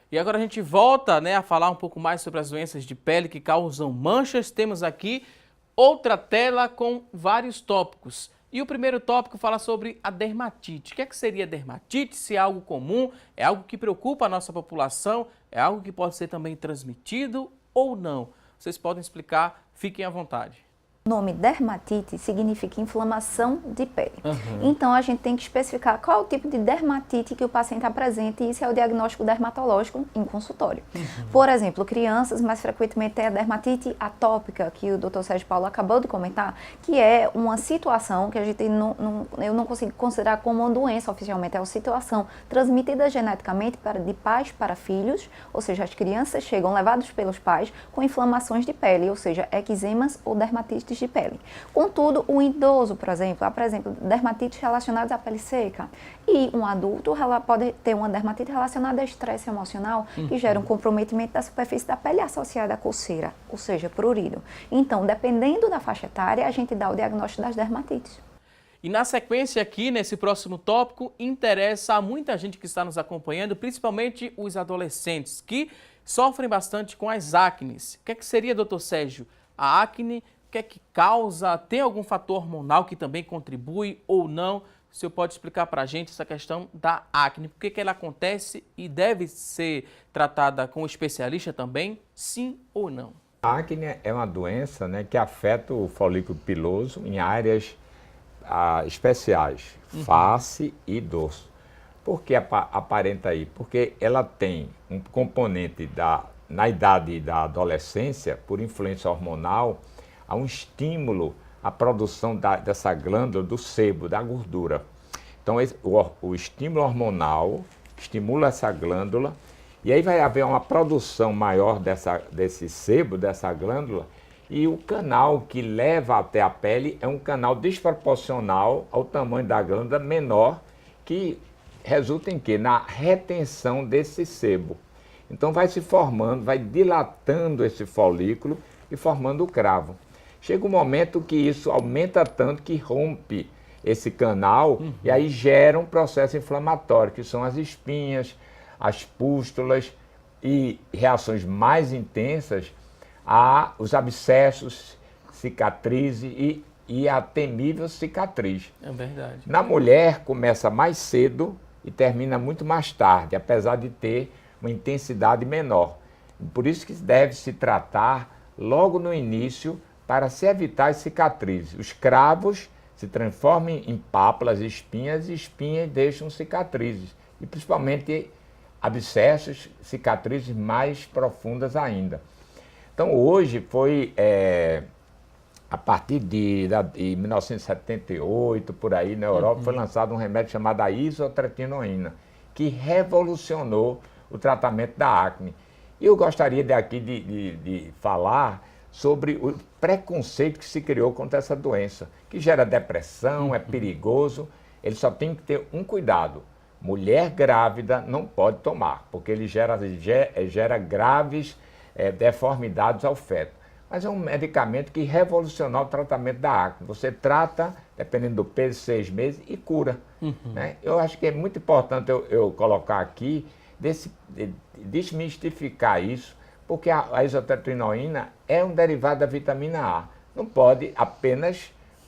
E agora a gente volta, a falar um pouco mais sobre as doenças de pele que causam manchas. Temos aqui outra tela com vários tópicos. E o primeiro tópico fala sobre a dermatite. O que seria dermatite? Se é algo comum, é algo que preocupa a nossa população, é algo que pode ser também transmitido ou não? Vocês podem explicar, fiquem à vontade. O nome dermatite significa inflamação de pele. Então, a gente tem que especificar qual é o tipo de dermatite que o paciente apresenta, e isso é o diagnóstico dermatológico em consultório. Por exemplo, crianças mais frequentemente têm a dermatite atópica, que o Dr. Sérgio Paulo acabou de comentar, que é uma situação que a gente eu não consigo considerar como uma doença oficialmente, é uma situação transmitida geneticamente de pais para filhos, ou seja, as crianças chegam levadas pelos pais com inflamações de pele, ou seja, eczemas ou dermatites de pele. Contudo, o idoso, por exemplo, apresenta dermatites relacionadas à pele seca, e um adulto pode ter uma dermatite relacionada a estresse emocional, que gera um comprometimento da superfície da pele associada à coceira, ou seja, prurido. Então, dependendo da faixa etária, a gente dá o diagnóstico das dermatites. E na sequência aqui, nesse próximo tópico, interessa a muita gente que está nos acompanhando, principalmente os adolescentes, que sofrem bastante com as acnes. O que seria, doutor Sérgio, a acne? O que é que causa? Tem algum fator hormonal que também contribui ou não? O senhor pode explicar para a gente essa questão da acne? Por que ela acontece e deve ser tratada com um especialista também? Sim ou não? A acne é uma doença, que afeta o folículo piloso em áreas especiais, face e dorso. Por que aparenta aí? Porque ela tem um componente na idade da adolescência, por influência hormonal, há um estímulo à produção dessa glândula do sebo, da gordura. Então, o estímulo hormonal estimula essa glândula, e aí vai haver uma produção maior desse sebo, dessa glândula, e o canal que leva até a pele é um canal desproporcional ao tamanho da glândula, menor, que resulta em quê? Na retenção desse sebo. Então vai se formando, vai dilatando esse folículo e formando o cravo. Chega um momento que isso aumenta tanto que rompe esse canal e aí gera um processo inflamatório, que são as espinhas, as pústulas e reações mais intensas os abscessos, cicatrizes e a temível cicatriz. É verdade. Na mulher começa mais cedo e termina muito mais tarde, apesar de ter uma intensidade menor. Por isso que deve se tratar logo no início para se evitar as cicatrizes. Os cravos se transformam em pápulas, espinhas, e espinhas deixam cicatrizes. E principalmente abscessos, cicatrizes mais profundas ainda. Então hoje foi, a partir de 1978, por aí na Europa, foi lançado um remédio chamado a isotretinoína, que revolucionou o tratamento da acne. E eu gostaria de falar sobre o preconceito que se criou contra essa doença, que gera depressão, é perigoso. Ele só tem que ter um cuidado. Mulher grávida não pode tomar, porque ele gera graves deformidades ao feto. Mas é um medicamento que revolucionou o tratamento da acne. Você trata, dependendo do peso, 6 meses e cura. Né? Eu acho que é muito importante eu colocar aqui, desmistificar isso, porque a isotretinoína é um derivado da vitamina A. Não pode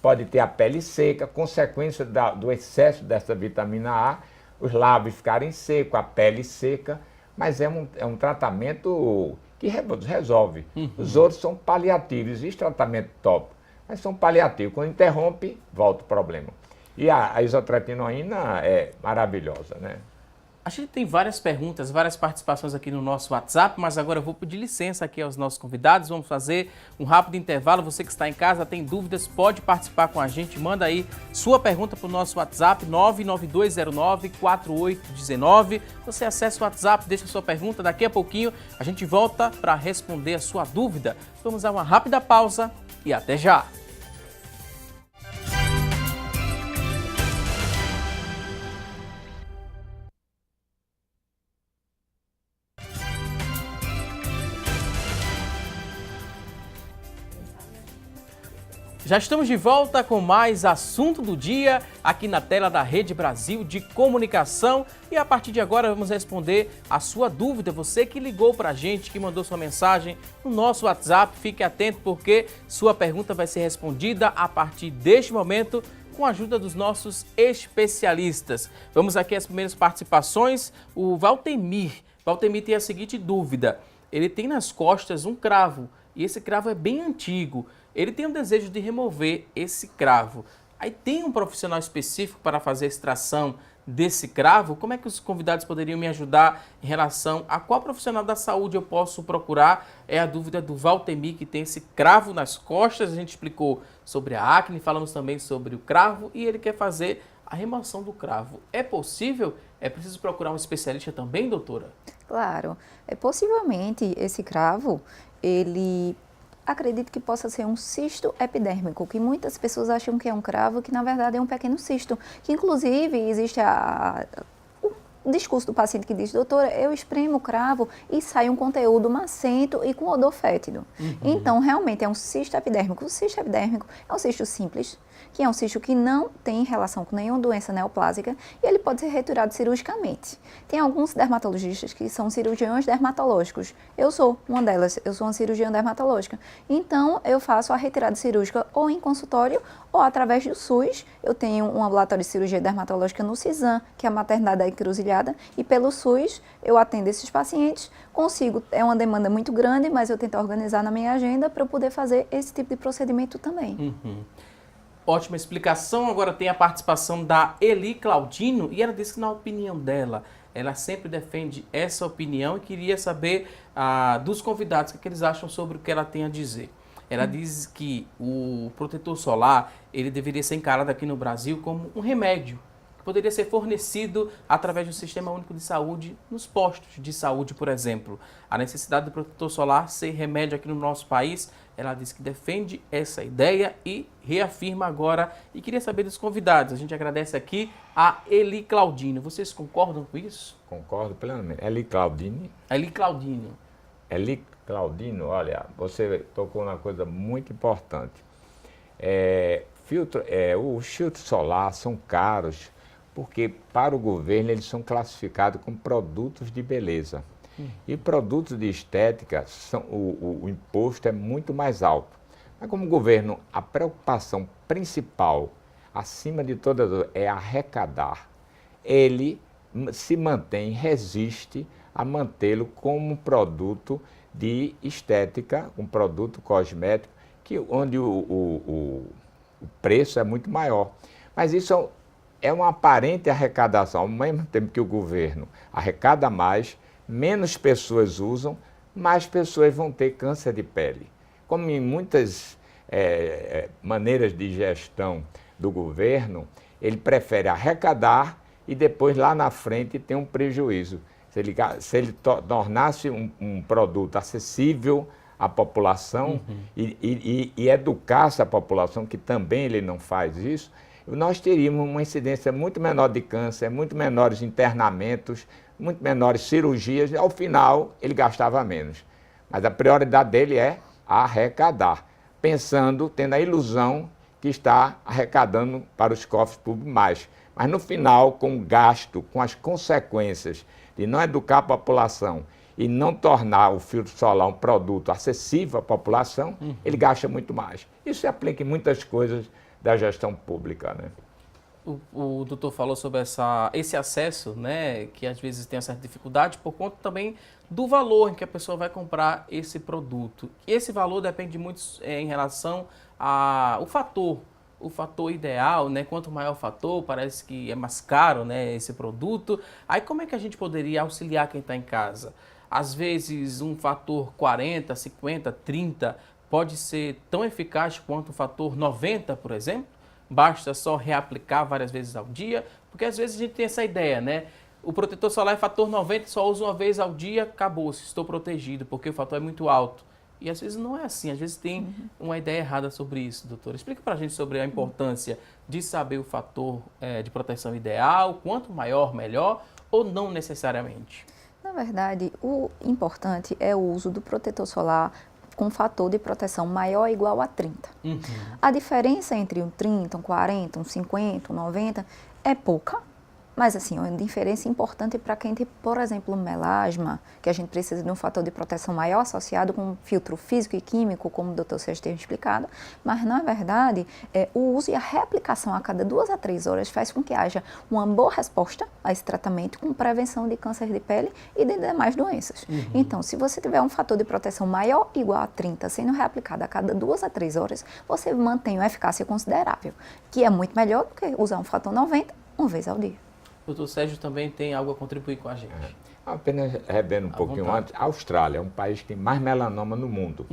pode ter a pele seca, consequência do excesso dessa vitamina A, os lábios ficarem secos, a pele seca, mas é um tratamento que resolve. Os outros são paliativos, existe tratamento tópico, mas são paliativos. Quando interrompe, volta o problema. E a isotretinoína é maravilhosa, né? A gente tem várias perguntas, várias participações aqui no nosso WhatsApp, mas agora eu vou pedir licença aqui aos nossos convidados. Vamos fazer um rápido intervalo. Você que está em casa, tem dúvidas, pode participar com a gente. Manda aí sua pergunta para o nosso WhatsApp, 99209-4819. Você acessa o WhatsApp, deixa sua pergunta. Daqui a pouquinho a gente volta para responder a sua dúvida. Vamos a uma rápida pausa e até já! Já estamos de volta com mais assunto do dia aqui na tela da Rede Brasil de Comunicação e a partir de agora vamos responder a sua dúvida. Você que ligou para a gente, que mandou sua mensagem no nosso WhatsApp, fique atento porque sua pergunta vai ser respondida a partir deste momento com a ajuda dos nossos especialistas. Vamos aqui às primeiras participações. O Valtemir tem a seguinte dúvida. Ele tem nas costas um cravo e esse cravo é bem antigo. Ele tem o desejo de remover esse cravo. Aí tem um profissional específico para fazer a extração desse cravo? Como é que os convidados poderiam me ajudar em relação a qual profissional da saúde eu posso procurar? É a dúvida do Valtemir, que tem esse cravo nas costas. A gente explicou sobre a acne, falamos também sobre o cravo e ele quer fazer a remoção do cravo. É possível? É preciso procurar um especialista também, doutora? Claro. Possivelmente esse cravo, acredito que possa ser um cisto epidérmico, que muitas pessoas acham que é um cravo, que na verdade é um pequeno cisto, que inclusive existe o discurso do paciente que diz, doutora, eu espremo o cravo e sai um conteúdo macento e com odor fétido. Então, realmente é um cisto epidérmico. O cisto epidérmico é um cisto simples, que é um cisto que não tem relação com nenhuma doença neoplásica e ele pode ser retirado cirurgicamente. Tem alguns dermatologistas que são cirurgiões dermatológicos. Eu sou uma delas, eu sou uma cirurgiã dermatológica. Então, eu faço a retirada cirúrgica ou em consultório ou através do SUS. Eu tenho um ambulatório de cirurgia dermatológica no CISAM, que é a maternidade da Encruzilhada, e pelo SUS eu atendo esses pacientes, é uma demanda muito grande, mas eu tento organizar na minha agenda para eu poder fazer esse tipo de procedimento também. Ótima explicação. Agora tem a participação da Eli Claudino e ela disse que na opinião dela, ela sempre defende essa opinião e queria saber dos convidados o que eles acham sobre o que ela tem a dizer. Ela diz que o protetor solar ele deveria ser encarado aqui no Brasil como um remédio que poderia ser fornecido através do Sistema Único de Saúde nos postos de saúde, por exemplo. A necessidade do protetor solar ser remédio aqui no nosso país, ela diz que defende essa ideia e reafirma agora. E queria saber dos convidados. A gente agradece aqui a Eli Claudino. Vocês concordam com isso? Concordo plenamente. Eli Claudino. Eli Claudino. Eli Claudino, olha, você tocou numa coisa muito importante. Os filtros solares são caros porque para o governo eles são classificados como produtos de beleza. E produtos de estética, o imposto é muito mais alto. Mas como governo, a preocupação principal, acima de todas, é arrecadar. Ele se mantém, resiste a mantê-lo como um produto de estética, um produto cosmético, onde o preço é muito maior. Mas isso é uma aparente arrecadação, ao mesmo tempo que o governo arrecada mais, menos pessoas usam, mais pessoas vão ter câncer de pele. Como em muitas maneiras de gestão do governo, ele prefere arrecadar e depois lá na frente tem um prejuízo. Se ele tornasse um produto acessível à população e educasse a população, que também ele não faz isso, nós teríamos uma incidência muito menor de câncer, muito menores internamentos, muito menores cirurgias, e ao final ele gastava menos. Mas a prioridade dele é arrecadar, tendo a ilusão que está arrecadando para os cofres públicos mais. Mas no final, com o gasto, com as consequências de não educar a população e não tornar o filtro solar um produto acessível à população, ele gasta muito mais. Isso se aplica em muitas coisas da gestão pública, né? O doutor falou sobre esse acesso, né, que às vezes tem uma certa dificuldade por conta também do valor em que a pessoa vai comprar esse produto. E esse valor depende muito em relação ao fator ideal, né? Quanto maior o fator, parece que é mais caro, né, esse produto. Aí como é que a gente poderia auxiliar quem está em casa? Às vezes um fator 40, 50, 30 pode ser tão eficaz quanto o fator 90, por exemplo? Basta só reaplicar várias vezes ao dia, porque às vezes a gente tem essa ideia, né? O protetor solar é fator 90, só uso uma vez ao dia, acabou-se, estou protegido, porque o fator é muito alto. E às vezes não é assim, às vezes tem uma ideia errada sobre isso, doutora. Explica pra gente sobre a importância de saber o fator de proteção ideal, quanto maior, melhor, ou não necessariamente? Na verdade, o importante é o uso do protetor solar com fator de proteção maior ou igual a 30. A diferença entre um 30, um 40, um 50, um 90 é pouca, mas assim, é uma diferença importante para quem tem, por exemplo, melasma, que a gente precisa de um fator de proteção maior associado com um filtro físico e químico, como o Dr. Sérgio tem explicado, mas na verdade, o uso e a reaplicação a cada 2 a 3 horas faz com que haja uma boa resposta a esse tratamento com prevenção de câncer de pele e de demais doenças. Então, se você tiver um fator de proteção maior ou igual a 30 sendo reaplicado a cada 2 a 3 horas, você mantém uma eficácia considerável, que é muito melhor do que usar um fator 90 uma vez ao dia. O doutor Sérgio também tem algo a contribuir com a gente. Apenas revendo um pouquinho antes, a Austrália é um país que tem mais melanoma no mundo.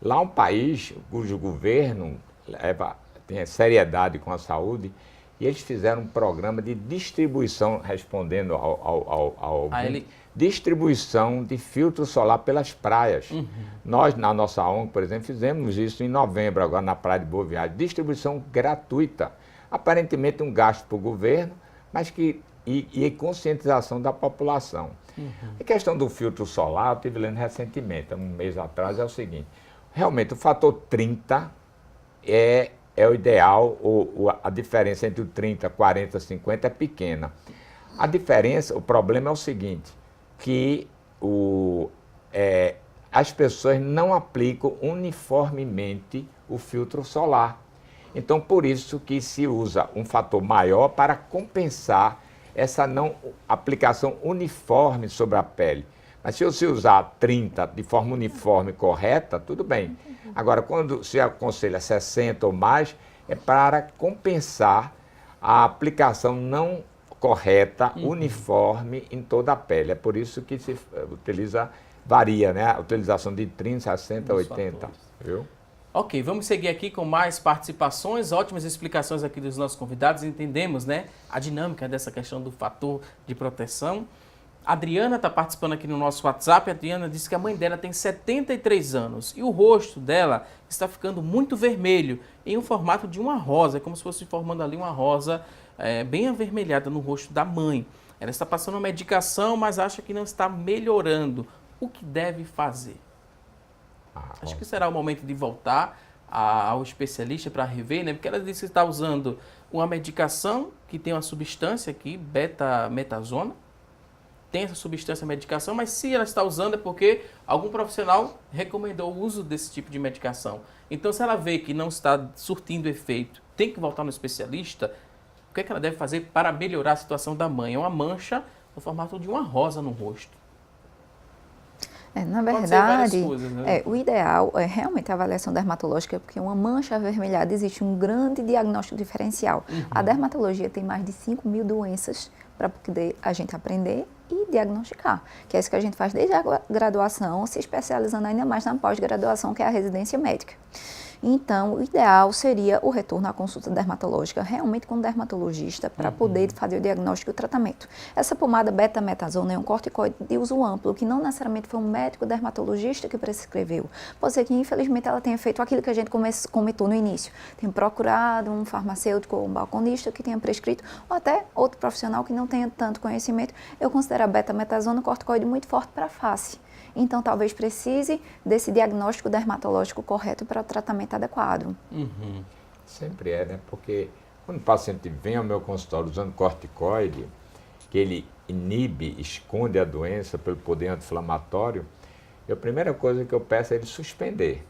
Lá é um país cujo governo tem seriedade com a saúde e eles fizeram um programa de distribuição, respondendo ao distribuição de filtro solar pelas praias. Nós, na nossa ONG, por exemplo, fizemos isso em novembro, agora na Praia de Boa Viagem. Distribuição gratuita. Aparentemente um gasto para o governo, mas e conscientização da população. A questão do filtro solar, eu estive lendo recentemente, um mês atrás, é o seguinte: realmente o fator 30 é o ideal, a diferença entre o 30, 40, 50 é pequena. A diferença, o problema é o seguinte, que as pessoas não aplicam uniformemente o filtro solar. Então, por isso que se usa um fator maior para compensar essa não aplicação uniforme sobre a pele. Mas se você usar 30 de forma uniforme correta, tudo bem. Agora, quando se aconselha 60 ou mais, é para compensar a aplicação não correta, uniforme em toda a pele. É por isso que se varia, né? A utilização de 30, 60, 80. Viu? Ok, vamos seguir aqui com mais participações, ótimas explicações aqui dos nossos convidados. Entendemos, né, a dinâmica dessa questão do fator de proteção. A Adriana está participando aqui no nosso WhatsApp. A Adriana disse que a mãe dela tem 73 anos e o rosto dela está ficando muito vermelho, em um formato de uma rosa, como se fosse formando ali uma rosa bem avermelhada no rosto da mãe. Ela está passando uma medicação, mas acha que não está melhorando. O que deve fazer? Acho que será o momento de voltar ao especialista para rever, né? Porque ela disse que está usando uma medicação que tem uma substância aqui, betametasona. Tem essa substância medicação, mas se ela está usando é porque algum profissional recomendou o uso desse tipo de medicação. Então, se ela vê que não está surtindo efeito, tem que voltar no especialista, o que é que ela deve fazer para melhorar a situação da mãe? É uma mancha no formato de uma rosa no rosto. Na Pode ser várias verdade, coisas, né? o ideal é realmente a avaliação dermatológica, porque uma mancha avermelhada existe um grande diagnóstico diferencial. A dermatologia tem mais de 5.000 doenças para poder a gente aprender e diagnosticar, que é isso que a gente faz desde a graduação, se especializando ainda mais na pós-graduação, que é a residência médica. Então, o ideal seria o retorno à consulta dermatológica, realmente com o dermatologista, para poder fazer o diagnóstico e o tratamento. Essa pomada betametasona é um corticoide de uso amplo, que não necessariamente foi um médico dermatologista que prescreveu. Pode ser que, infelizmente, ela tenha feito aquilo que a gente comentou no início. Tem procurado um farmacêutico ou um balconista que tenha prescrito, ou até outro profissional que não tenha tanto conhecimento. Eu considero a betametasona um corticoide muito forte para a face. Então, talvez precise desse diagnóstico dermatológico correto para o tratamento adequado. Sempre é, né? Porque quando o paciente vem ao meu consultório usando corticoide, que ele inibe, esconde a doença pelo poder anti-inflamatório, a primeira coisa que eu peço é ele suspender.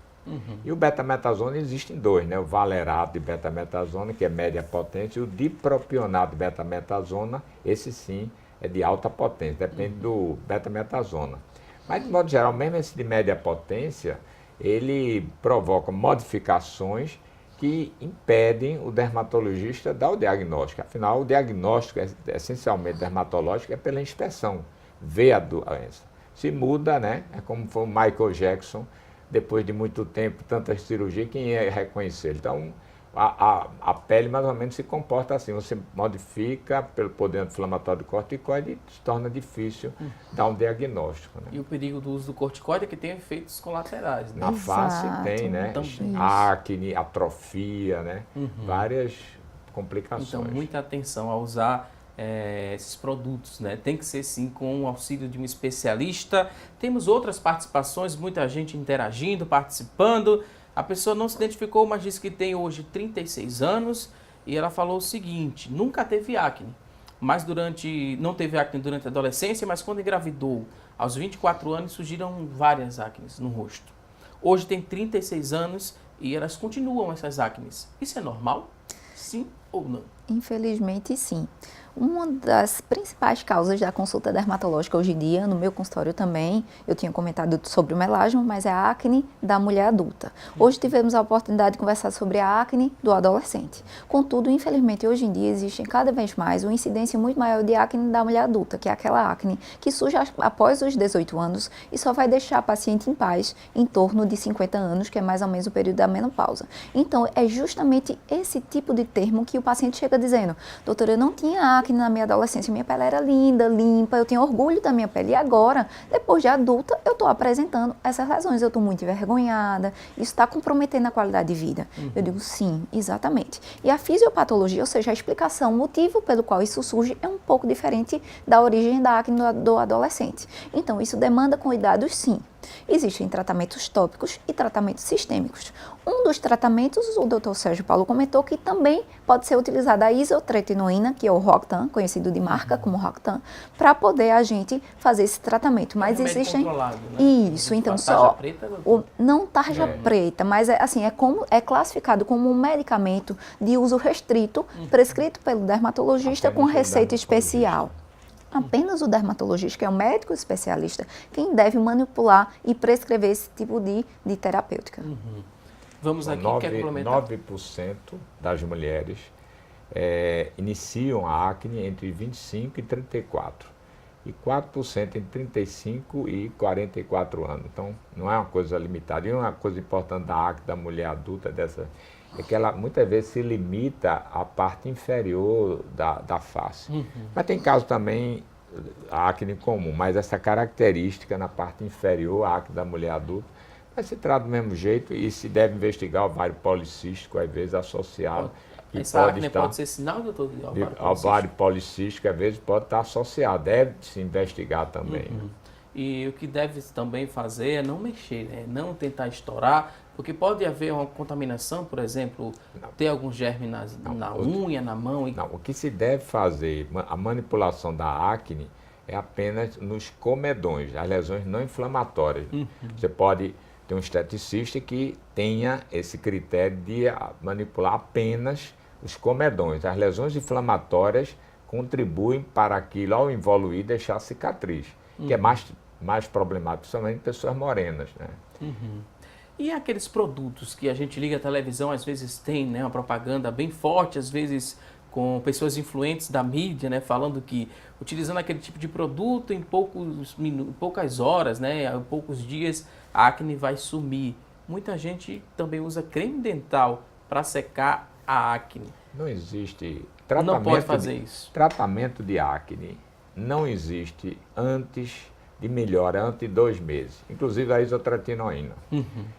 E o betametasona existe em dois, né? O valerato de betametasona, que é média potência, e o dipropionato de betametasona, esse sim é de alta potência, depende do betametasona. Mas, de modo geral, mesmo esse de média potência, ele provoca modificações que impedem o dermatologista dar o diagnóstico. Afinal, o diagnóstico, essencialmente dermatológico, é pela inspeção, ver a doença. Se muda, né? É como foi o Michael Jackson, depois de muito tempo, tantas cirurgias, quem ia reconhecer? Então, a pele mais ou menos se comporta assim, você modifica pelo poder anti-inflamatório do corticoide e se torna difícil dar um diagnóstico. Né? E o perigo do uso do corticoide é que tem efeitos colaterais, né? Na face tem, né? Acne, atrofia, né? Várias complicações. Então, muita atenção a usar esses produtos, né? Tem que ser sim com o auxílio de um especialista. Temos outras participações, muita gente interagindo, participando. A pessoa não se identificou, mas disse que tem hoje 36 anos e ela falou o seguinte: nunca teve acne, mas não teve acne durante a adolescência, mas quando engravidou, aos 24 anos, surgiram várias acnes no rosto. Hoje tem 36 anos e elas continuam essas acnes. Isso é normal? Sim ou não? Infelizmente, sim. Uma das principais causas da consulta dermatológica hoje em dia, no meu consultório também, eu tinha comentado sobre o melasma, mas é a acne da mulher adulta. Hoje tivemos a oportunidade de conversar sobre a acne do adolescente. Contudo, infelizmente, hoje em dia existe cada vez mais uma incidência muito maior de acne da mulher adulta, que é aquela acne que surge após os 18 anos e só vai deixar a paciente em paz em torno de 50 anos, que é mais ou menos o período da menopausa. Então, é justamente esse tipo de termo que o paciente chega dizendo: doutora, eu não tinha acne na minha adolescência, minha pele era linda, limpa, eu tinha orgulho da minha pele. E agora, depois de adulta, eu estou apresentando essas lesões, eu estou muito envergonhada, isso está comprometendo a qualidade de vida. Eu digo, sim, exatamente. E a fisiopatologia, ou seja, a explicação, o motivo pelo qual isso surge é um pouco diferente da origem da acne do adolescente. Então, isso demanda cuidados, sim. Existem tratamentos tópicos e tratamentos sistêmicos. Um dos tratamentos, o Dr. Sérgio Paulo comentou que também pode ser utilizada a isotretinoína, que é o Roxtan, conhecido de marca como Roxtan, para poder a gente fazer esse tratamento. Mas existem... controlado, né? Isso, então só... Preta, não tarja preta, mas é classificado como um medicamento de uso restrito, prescrito pelo dermatologista com receita especial. Apenas o dermatologista, que é o médico especialista, quem deve manipular e prescrever esse tipo de terapêutica. Vamos aqui, quer complementar? 9% das mulheres iniciam a acne entre 25 e 34. E 4% entre 35 e 44 anos. Então, não é uma coisa limitada. E uma coisa importante da acne da mulher adulta é que ela muitas vezes se limita à parte inferior da face. Mas tem casos também, a acne comum, mas essa característica na parte inferior, a acne da mulher adulta, mas se trata do mesmo jeito e se deve investigar o ovário policístico, às vezes associado. Essa acne pode ser sinal, doutor? Ovário policístico, às vezes, pode estar associado, deve se investigar também. Né? E o que deve também fazer é não mexer, né? Não tentar estourar, porque pode haver uma contaminação, por exemplo, ter algum germe na unha, na mão. Não, o que se deve fazer, a manipulação da acne é apenas nos comedões, as lesões não inflamatórias. Você pode ter um esteticista que tenha esse critério de manipular apenas os comedões. As lesões inflamatórias contribuem para aquilo, ao involuir, deixar cicatriz, que é mais mais problemático, principalmente pessoas morenas, né? E aqueles produtos que a gente liga a televisão, às vezes tem, né, uma propaganda bem forte, às vezes com pessoas influentes da mídia, né, falando que utilizando aquele tipo de produto em poucas horas, né, em poucos dias, a acne vai sumir. Muita gente também usa creme dental para secar a acne. Não existe Não pode fazer isso. Tratamento de acne não existe antes de melhora, antes de 2 meses, inclusive a isotretinoína.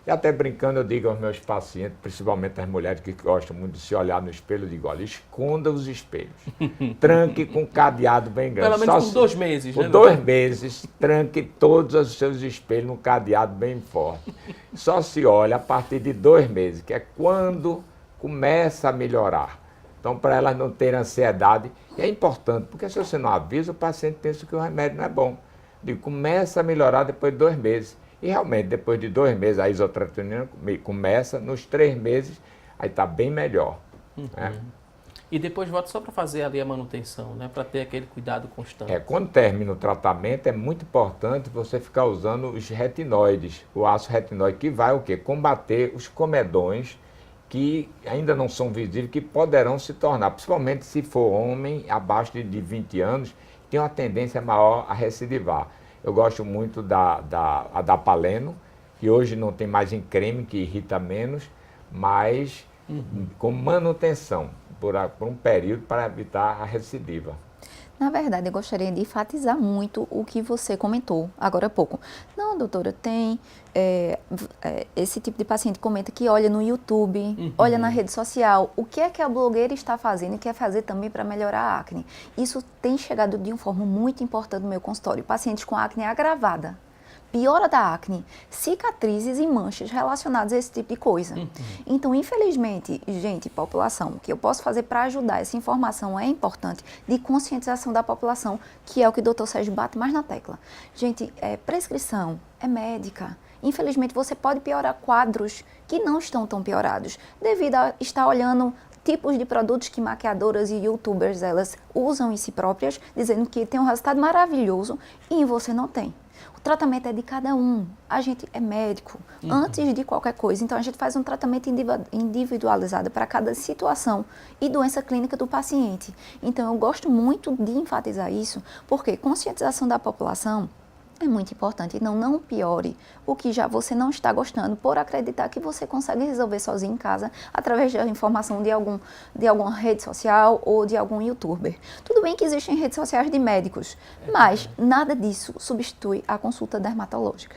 E até brincando eu digo aos meus pacientes, principalmente as mulheres que gostam muito de se olhar no espelho, eu digo, olha, esconda os espelhos, tranque com cadeado bem grande. Pelo menos por 2 meses, né? Por 2 meses, tranque todos os seus espelhos num cadeado bem forte. Só se olha a partir de 2 meses, que é quando começa a melhorar. Então, para elas não terem ansiedade, e é importante, porque se você não avisa, o paciente pensa que o remédio não é bom. Digo, começa a melhorar depois de 2 meses. E realmente, depois de 2 meses, a isotretinoína começa, nos 3 meses, aí está bem melhor. Né? E depois volta só para fazer ali a manutenção, né? Para ter aquele cuidado constante. Quando termina o tratamento, é muito importante você ficar usando os retinóides, o ácido retinóide, que vai o quê? Combater os comedões que ainda não são visíveis, que poderão se tornar, principalmente se for homem abaixo de 20 anos, tem uma tendência maior a recidivar. Eu gosto muito da Adapaleno, que hoje não tem mais em creme, que irrita menos, mas com manutenção, por um período para evitar a recidiva. Na verdade, eu gostaria de enfatizar muito o que você comentou agora há pouco. Não, doutora, tem esse tipo de paciente comenta que olha no YouTube, olha na rede social, o que é que a blogueira está fazendo e quer fazer também para melhorar a acne. Isso tem chegado de uma forma muito importante no meu consultório. Pacientes com acne agravada, piora da acne, cicatrizes e manchas relacionadas a esse tipo de coisa. Então, infelizmente, gente, população, o que eu posso fazer para ajudar essa informação é importante, de conscientização da população, que é o que o doutor Sérgio bate mais na tecla. Gente, prescrição é médica. Infelizmente, você pode piorar quadros que não estão tão piorados, devido a estar olhando tipos de produtos que maquiadoras e youtubers, elas usam em si próprias, dizendo que tem um resultado maravilhoso e você não tem. O tratamento é de cada um. A gente é médico antes de qualquer coisa. Então, a gente faz um tratamento individualizado para cada situação e doença clínica do paciente. Então, eu gosto muito de enfatizar isso, porque conscientização da população é muito importante. Não piore o que já você não está gostando por acreditar que você consegue resolver sozinho em casa através da informação de alguma rede social ou de algum youtuber. Tudo bem que existem redes sociais de médicos, mas nada disso substitui a consulta dermatológica.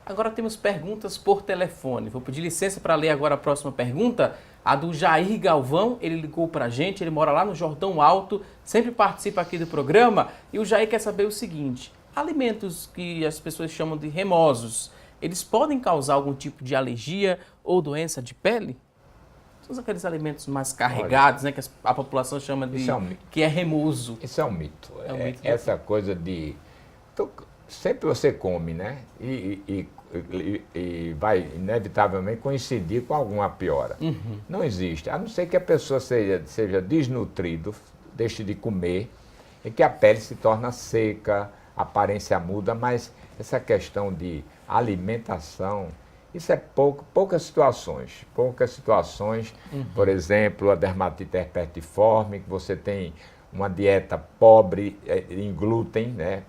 Agora temos perguntas por telefone. Vou pedir licença para ler agora a próxima pergunta. A do Jair Galvão, ele ligou para a gente, ele mora lá no Jordão Alto, sempre participa aqui do programa. E o Jair quer saber o seguinte: alimentos que as pessoas chamam de remosos, eles podem causar algum tipo de alergia ou doença de pele? São aqueles alimentos mais carregados, né, que a população chama de que é remoso. Isso é um mito. É um mito. Essa coisa de... sempre você come, né? E vai inevitavelmente coincidir com alguma piora. Não existe. A não ser que a pessoa seja desnutrida, deixe de comer, e que a pele se torna seca, a aparência muda, mas essa questão de alimentação, isso é poucas situações. Por exemplo, a dermatite herpetiforme, que você tem uma dieta pobre em glúten, né?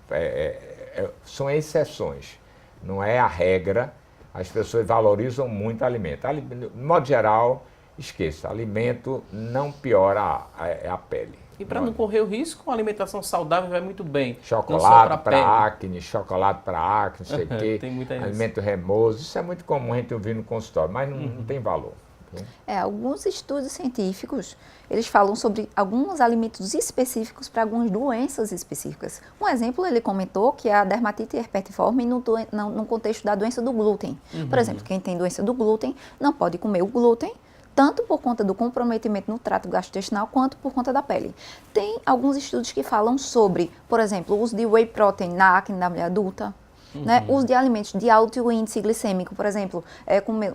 São exceções, não é a regra. As pessoas valorizam muito alimento. De modo geral, esqueça, alimento não piora a pele. E para não correr o risco, uma alimentação saudável vai muito bem. Chocolate para acne, não sei o quê, tem alimento remoso, isso é muito comum a gente ouvir no consultório, mas não tem valor. Alguns estudos científicos, eles falam sobre alguns alimentos específicos para algumas doenças específicas. Um exemplo, ele comentou que é a dermatite herpetiforme no contexto da doença do glúten. Por exemplo, quem tem doença do glúten não pode comer o glúten, tanto por conta do comprometimento no trato gastrointestinal, quanto por conta da pele. Tem alguns estudos que falam sobre, por exemplo, o uso de whey protein na acne da mulher adulta. né? Uso de alimentos de alto índice glicêmico, por exemplo,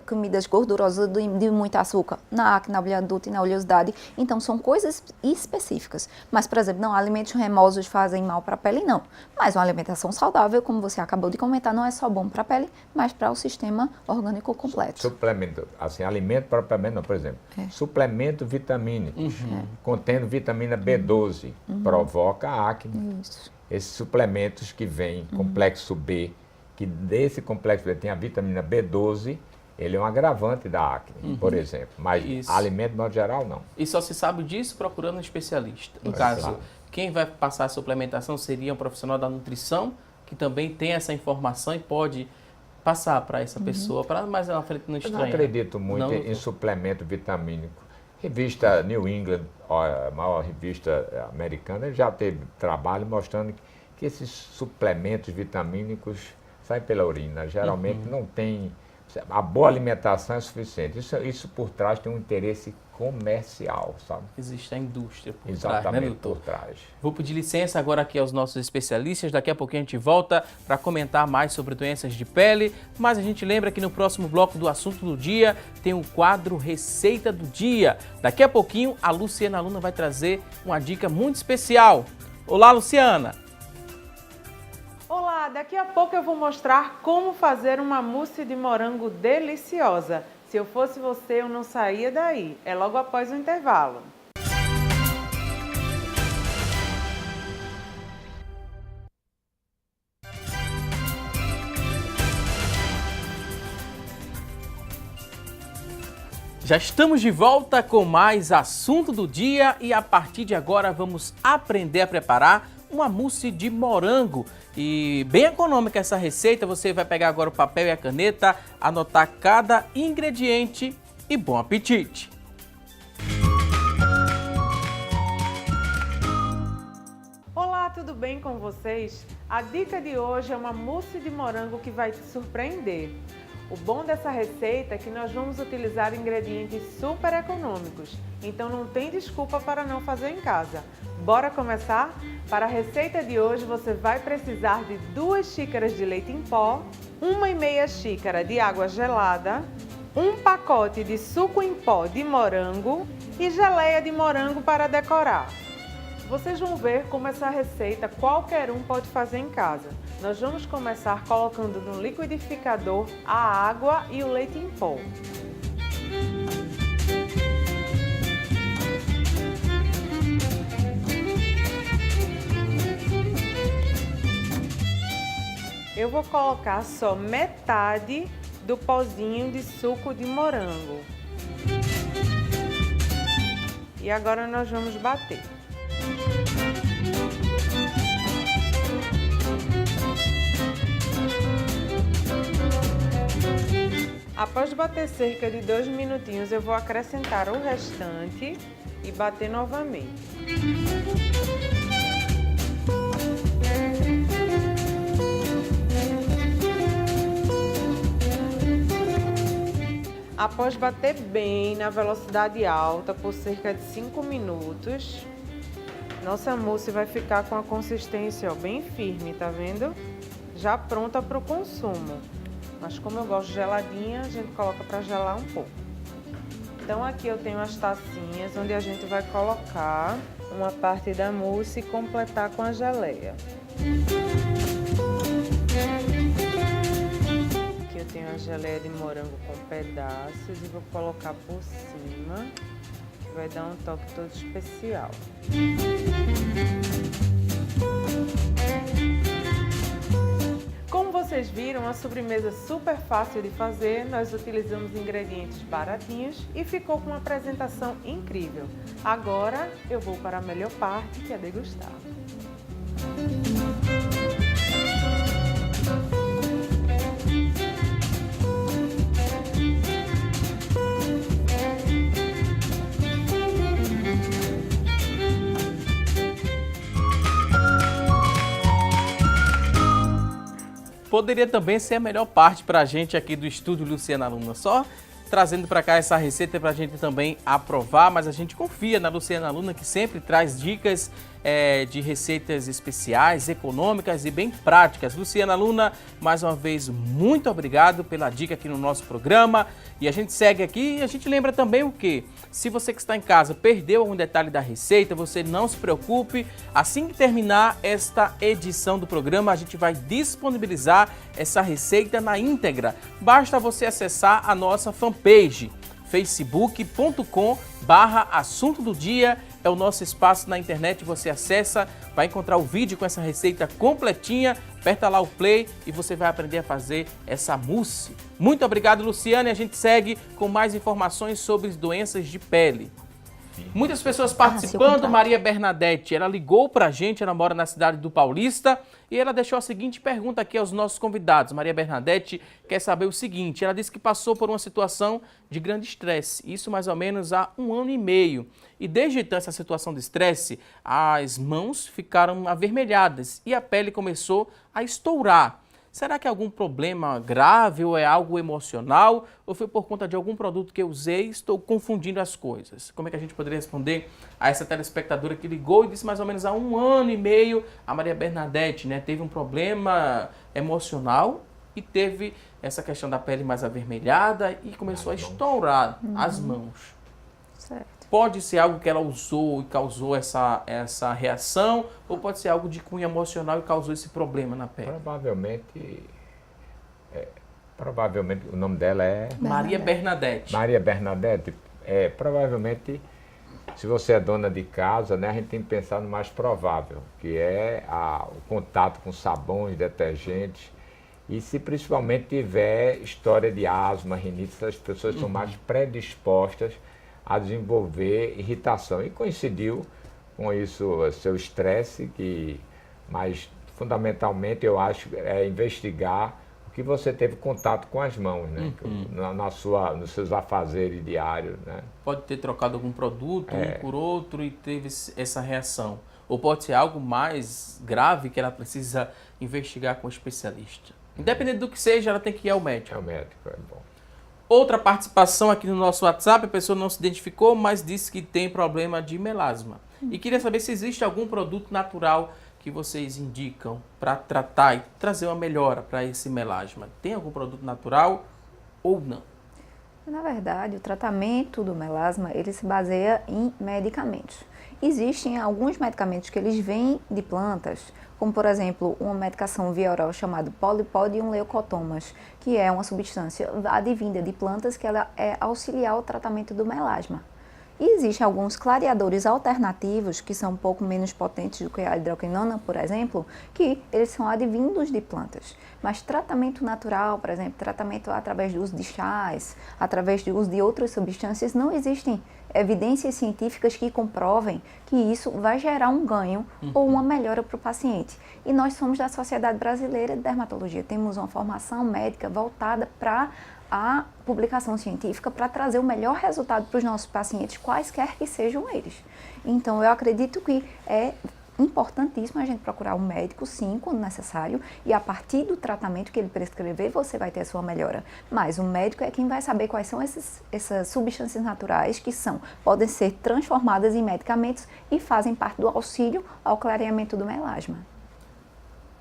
comidas gordurosas de muito açúcar, na acne, na bilharduta e na oleosidade. Então, são coisas específicas. Mas, por exemplo, não, alimentos remosos fazem mal para a pele, não. Mas uma alimentação saudável, como você acabou de comentar, não é só bom para a pele, mas para o sistema orgânico completo. Suplemento, assim, alimento propriamente não, por exemplo, suplemento vitamínico, contendo vitamina B12, provoca acne. Isso. Esses suplementos que vêm, complexo B, que desse complexo B tem a vitamina B12, ele é um agravante da acne, por exemplo. Mas alimento, de modo geral, não. E só se sabe disso procurando um especialista. No caso, quem vai passar a suplementação seria um profissional da nutrição, que também tem essa informação e pode passar para essa pessoa, para mais na frente não Eu estranhar. não acredito muito em suplemento vitamínico. Revista New England, a maior revista americana, já teve trabalho mostrando que esses suplementos vitamínicos saem pela urina. Geralmente não tem... A boa alimentação é suficiente. Isso por trás tem um interesse comercial, sabe? Existe a indústria por Exatamente, trás, né, doutor? por trás. Vou pedir licença agora aqui aos nossos especialistas. Daqui a pouquinho a gente volta para comentar mais sobre doenças de pele. Mas a gente lembra que no próximo bloco do Assunto do Dia tem o quadro Receita do Dia. Daqui a pouquinho a Luciana Luna vai trazer uma dica muito especial. Olá, Luciana! Olá, daqui a pouco eu vou mostrar como fazer uma mousse de morango deliciosa. Se eu fosse você, eu não saía daí. É logo após o intervalo. Já estamos de volta com mais Assunto do Dia e a partir de agora vamos aprender a preparar uma mousse de morango. E bem econômica essa receita, você vai pegar agora o papel e a caneta, anotar cada ingrediente e bom apetite! Olá, tudo bem com vocês? A dica de hoje é uma mousse de morango que vai te surpreender. O bom dessa receita é que nós vamos utilizar ingredientes super econômicos, então não tem desculpa para não fazer em casa. Bora começar? Para a receita de hoje você vai precisar de 2 xícaras de leite em pó, 1,5 xícara de água gelada, um pacote de suco em pó de morango e geleia de morango para decorar. Vocês vão ver como essa receita qualquer um pode fazer em casa. Nós vamos começar colocando no liquidificador a água e o leite em pó. Eu vou colocar só metade do pozinho de suco de morango. E agora nós vamos bater. Após bater cerca de 2 minutinhos, eu vou acrescentar o restante e bater novamente. Após bater bem na velocidade alta por cerca de 5 minutos, nossa mousse vai ficar com a consistência bem firme, tá vendo? Já pronta para o consumo. Mas como eu gosto geladinha, a gente coloca para gelar um pouco. Então aqui eu tenho as tacinhas onde a gente vai colocar uma parte da mousse e completar com a geleia. Aqui eu tenho a geleia de morango com pedaços e vou colocar por cima, que vai dar um toque todo especial. Como vocês viram, a sobremesa super fácil de fazer, nós utilizamos ingredientes baratinhos e ficou com uma apresentação incrível. Agora eu vou para a melhor parte, que é degustar. Poderia também ser a melhor parte para a gente aqui do estúdio Luciana Luna. Só trazendo para cá essa receita para a gente também aprovar, mas a gente confia na Luciana Luna, que sempre traz dicas de receitas especiais, econômicas e bem práticas. Luciana Luna, mais uma vez, muito obrigado pela dica aqui no nosso programa. E a gente segue aqui e a gente lembra também o quê? Se você que está em casa perdeu algum detalhe da receita, você não se preocupe. Assim que terminar esta edição do programa, a gente vai disponibilizar essa receita na íntegra. Basta você acessar a nossa fanpage, facebook.com/assunto do dia. É o nosso espaço na internet, você acessa, vai encontrar o vídeo com essa receita completinha, aperta lá o play e você vai aprender a fazer essa mousse. Muito obrigado, Luciana, e a gente segue com mais informações sobre doenças de pele. Muitas pessoas participando. Maria Bernadette, ela ligou pra gente, ela mora na cidade do Paulista e ela deixou a seguinte pergunta aqui aos nossos convidados. Maria Bernadette quer saber o seguinte, ela disse que passou por uma situação de grande estresse, isso mais ou menos há 1 ano e meio. E desde então essa situação de estresse, as mãos ficaram avermelhadas e a pele começou a estourar. Será que é algum problema grave ou é algo emocional? Ou foi por conta de algum produto que eu usei e estou confundindo as coisas? Como é que a gente poderia responder a essa telespectadora que ligou e disse mais ou menos há 1 ano e meio, a Maria Bernadette, né, teve um problema emocional e teve essa questão da pele mais avermelhada e começou a estourar as mãos. Certo. Pode ser algo que ela usou e causou essa reação, ou pode ser algo de cunho emocional e causou esse problema na pele? Provavelmente o nome dela é... Maria Bernadette. Maria Bernadette. Provavelmente, se você é dona de casa, né, a gente tem que pensar no mais provável, que é o contato com sabões, detergentes. E se principalmente tiver história de asma, rinite, as pessoas são mais predispostas a desenvolver irritação. E coincidiu com isso, seu estresse, mas fundamentalmente eu acho investigar o que você teve contato com as mãos, né? Nos seus afazeres diários, né? Pode ter trocado algum produto um por outro e teve essa reação. Ou pode ser algo mais grave que ela precisa investigar com o especialista. Independente do que seja, ela tem que ir ao médico. É o médico, é bom. Outra participação aqui no nosso WhatsApp, a pessoa não se identificou, mas disse que tem problema de melasma. E queria saber se existe algum produto natural que vocês indicam para tratar e trazer uma melhora para esse melasma. Tem algum produto natural ou não? Na verdade, o tratamento do melasma, ele se baseia em medicamentos. Existem alguns medicamentos que eles vêm de plantas, como por exemplo, uma medicação via oral chamada Polipodium leucotomas, que é uma substância advinda de plantas que ela é auxiliar ao tratamento do melasma. E existem alguns clareadores alternativos que são um pouco menos potentes do que a hidroquinona, por exemplo, que eles são advindos de plantas. Mas tratamento natural, por exemplo, tratamento através do uso de chás, através do uso de outras substâncias, não existem evidências científicas que comprovem que isso vai gerar um ganho ou uma melhora para o paciente. E nós somos da Sociedade Brasileira de Dermatologia, temos uma formação médica voltada para a publicação científica para trazer o melhor resultado para os nossos pacientes, quaisquer que sejam eles. Então, eu acredito que é importantíssimo a gente procurar um médico, sim, quando necessário, e a partir do tratamento que ele prescrever, você vai ter a sua melhora. Mas o médico é quem vai saber quais são essas substâncias naturais que podem ser transformadas em medicamentos e fazem parte do auxílio ao clareamento do melasma.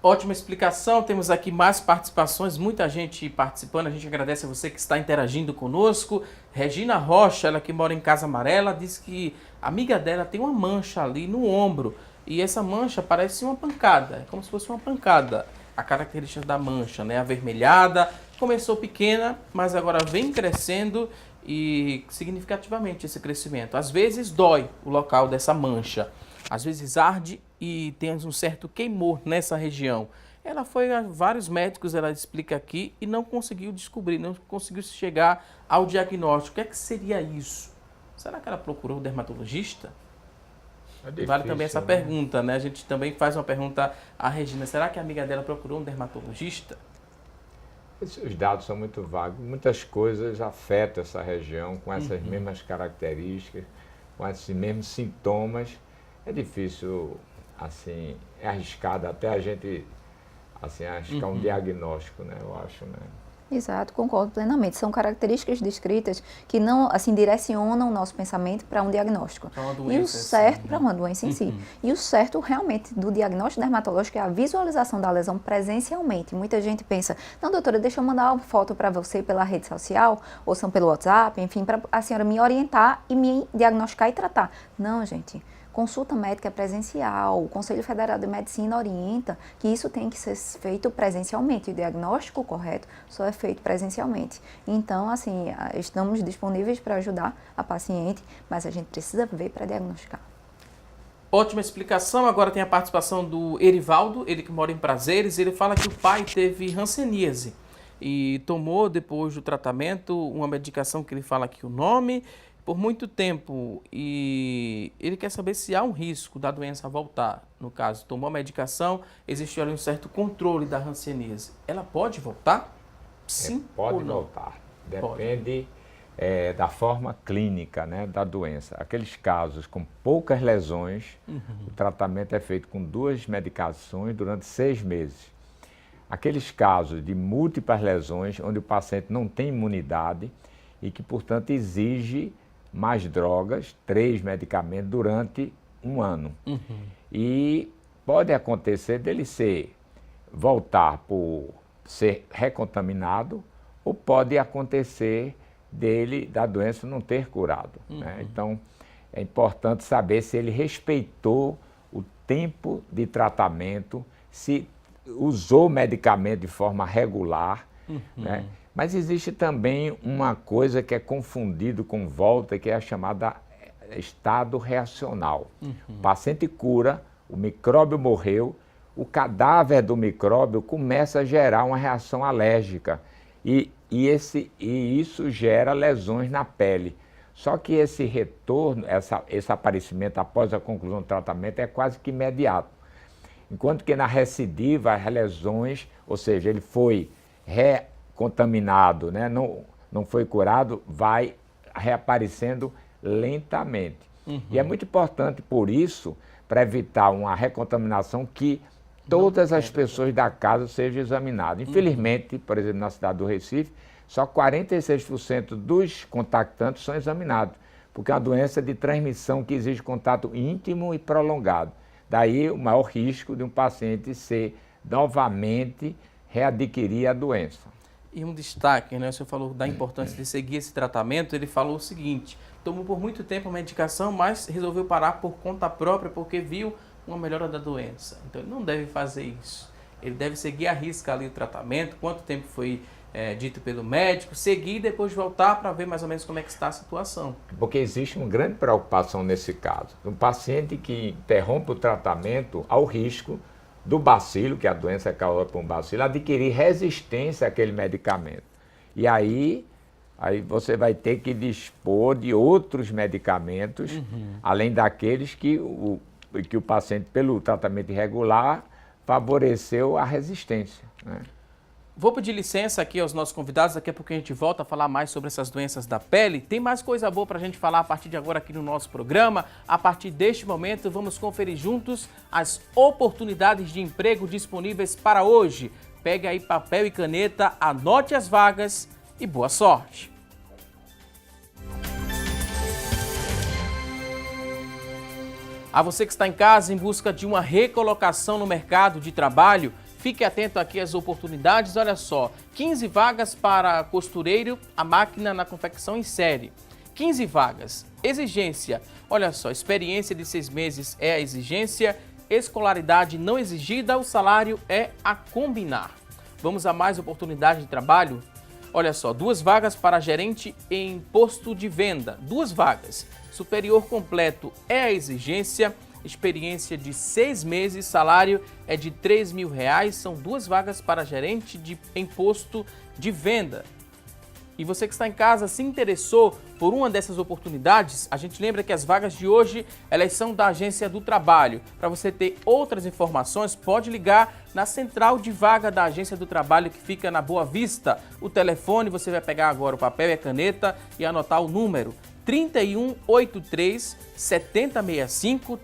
Ótima explicação, temos aqui mais participações, muita gente participando, a gente agradece a você que está interagindo conosco. Regina Rocha, ela que mora em Casa Amarela, diz que a amiga dela tem uma mancha ali no ombro e essa mancha parece uma pancada, é como se fosse uma pancada. A característica da mancha, né, avermelhada, começou pequena, mas agora vem crescendo e significativamente esse crescimento. Às vezes dói o local dessa mancha, às vezes arde e tem um certo queimor nessa região. Ela foi a vários médicos, ela explica aqui, e não conseguiu descobrir, não conseguiu chegar ao diagnóstico. O que é que seria isso? Será que ela procurou um dermatologista? É difícil, vale também essa pergunta, né? A gente também faz uma pergunta à Regina. Será que a amiga dela procurou um dermatologista? Os dados são muito vagos. Muitas coisas afetam essa região com essas mesmas características, com esses mesmos sintomas. É difícil, assim, é arriscado até a gente, assim, arriscar um diagnóstico, né? Eu acho, né? Exato, concordo plenamente. São características descritas que não, assim, direcionam o nosso pensamento para um diagnóstico. Para uma doença, E o certo, assim, para uma doença em si. E o certo, realmente, do diagnóstico dermatológico é a visualização da lesão presencialmente. Muita gente pensa, não, doutora, deixa eu mandar uma foto para você pela rede social, ou são pelo WhatsApp, enfim, para a senhora me orientar e me diagnosticar e tratar. Não, gente. Consulta médica presencial, o Conselho Federal de Medicina orienta que isso tem que ser feito presencialmente. O diagnóstico correto só é feito presencialmente. Então, assim, estamos disponíveis para ajudar a paciente, mas a gente precisa ver para diagnosticar. Ótima explicação. Agora tem a participação do Erivaldo, ele que mora em Prazeres. Ele fala que o pai teve hanseníase e tomou, depois do tratamento, uma medicação que ele fala aqui o nome, por muito tempo, e ele quer saber se há um risco da doença voltar. No caso, tomou a medicação, existe ali um certo controle da hanseníase. Ela pode voltar? Sim pode ou não? voltar. Depende da forma clínica, né, da doença. Aqueles casos com poucas lesões, o tratamento é feito com 2 medicações durante 6 meses. Aqueles casos de múltiplas lesões, onde o paciente não tem imunidade e que, portanto, exige mais drogas, 3 medicamentos durante 1 ano. E pode acontecer dele voltar por ser recontaminado, ou pode acontecer da doença não ter curado. Né? Então, é importante saber se ele respeitou o tempo de tratamento, se usou medicamento de forma regular, né? Mas existe também uma coisa que é confundido com volta, que é a chamada estado reacional. O paciente cura, o micróbio morreu, o cadáver do micróbio começa a gerar uma reação alérgica e isso gera lesões na pele. Só que esse retorno, esse aparecimento após a conclusão do tratamento é quase que imediato. Enquanto que na recidiva, as lesões, ou seja, ele foi contaminado, né? Não foi curado, vai reaparecendo lentamente. E é muito importante, por isso, para evitar uma recontaminação, que todas as pessoas da casa sejam examinadas. Infelizmente, por exemplo, na cidade do Recife, só 46% dos contactantes são examinados, porque é uma doença de transmissão que exige contato íntimo e prolongado. Daí o maior risco de um paciente novamente readquirir a doença. E um destaque, né? O senhor falou da importância de seguir esse tratamento. Ele falou o seguinte: tomou por muito tempo a medicação, mas resolveu parar por conta própria porque viu uma melhora da doença. Então ele não deve fazer isso. Ele deve seguir à risca ali o tratamento, quanto tempo foi dito pelo médico, seguir e depois voltar para ver mais ou menos como é que está a situação. Porque existe uma grande preocupação nesse caso. Um paciente que interrompe o tratamento, há o risco do bacilo, que a doença é causada por um bacilo, adquirir resistência àquele medicamento. E aí você vai ter que dispor de outros medicamentos, além daqueles que o paciente, pelo tratamento irregular, favoreceu a resistência, né? Vou pedir licença aqui aos nossos convidados, daqui a pouco a gente volta a falar mais sobre essas doenças da pele. Tem mais coisa boa para a gente falar a partir de agora aqui no nosso programa. A partir deste momento, vamos conferir juntos as oportunidades de emprego disponíveis para hoje. Pegue aí papel e caneta, anote as vagas e boa sorte! A você que está em casa em busca de uma recolocação no mercado de trabalho, fique atento aqui às oportunidades. Olha só, 15 vagas para costureiro, a máquina na confecção em série. 15 vagas. Exigência. Olha só, experiência de 6 meses é a exigência. Escolaridade não exigida, o salário é a combinar. Vamos a mais oportunidade de trabalho? Olha só, 2 vagas para gerente em posto de venda. 2 vagas. Superior completo é a exigência. Experiência de 6 meses, salário é de R$3.000, são 2 vagas para gerente em posto de venda. E você que está em casa se interessou por uma dessas oportunidades, a gente lembra que as vagas de hoje, elas são da Agência do Trabalho. Para você ter outras informações, pode ligar na central de vaga da Agência do Trabalho, que fica na Boa Vista. O telefone, você vai pegar agora o papel e a caneta e anotar o número 3183-7065,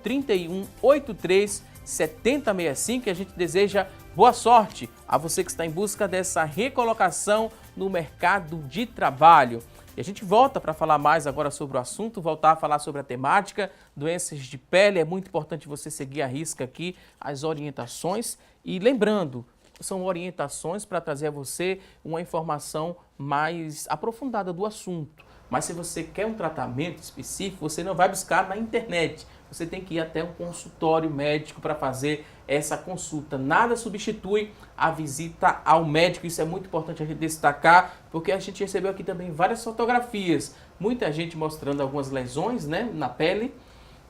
3183-7065, e a gente deseja boa sorte a você que está em busca dessa recolocação no mercado de trabalho. E a gente volta para falar mais agora sobre o assunto, voltar a falar sobre a temática, doenças de pele. É muito importante você seguir à risca aqui as orientações. E lembrando, são orientações para trazer a você uma informação mais aprofundada do assunto. Mas se você quer um tratamento específico, você não vai buscar na internet. Você tem que ir até um consultório médico para fazer essa consulta. Nada substitui a visita ao médico. Isso é muito importante a gente destacar, porque a gente recebeu aqui também várias fotografias. Muita gente mostrando algumas lesões, né, na pele,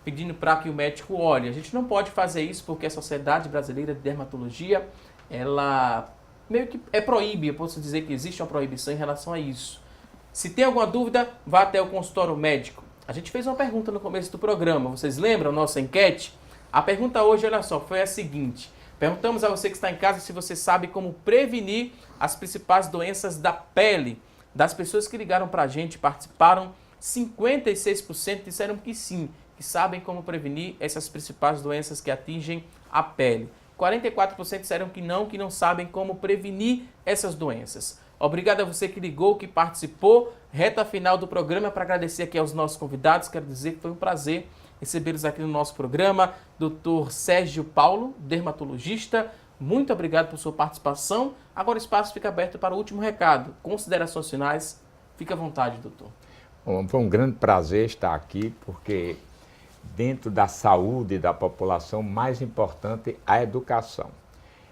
pedindo para que o médico olhe. A gente não pode fazer isso porque a Sociedade Brasileira de Dermatologia, ela meio que proíbe. Eu posso dizer que existe uma proibição em relação a isso. Se tem alguma dúvida, vá até o consultório médico. A gente fez uma pergunta no começo do programa, vocês lembram a nossa enquete? A pergunta hoje, olha só, foi a seguinte. Perguntamos a você que está em casa se você sabe como prevenir as principais doenças da pele. Das pessoas que ligaram para a gente, participaram, 56% disseram que sim, que sabem como prevenir essas principais doenças que atingem a pele. 44% disseram que não sabem como prevenir essas doenças. Obrigado a você que ligou, que participou. Reta final do programa, para agradecer aqui aos nossos convidados. Quero dizer que foi um prazer recebê-los aqui no nosso programa. Dr. Sérgio Paulo, dermatologista, muito obrigado por sua participação. Agora o espaço fica aberto para o último recado. Considerações finais, fique à vontade, doutor. Bom, foi um grande prazer estar aqui, porque dentro da saúde da população, o mais importante é a educação.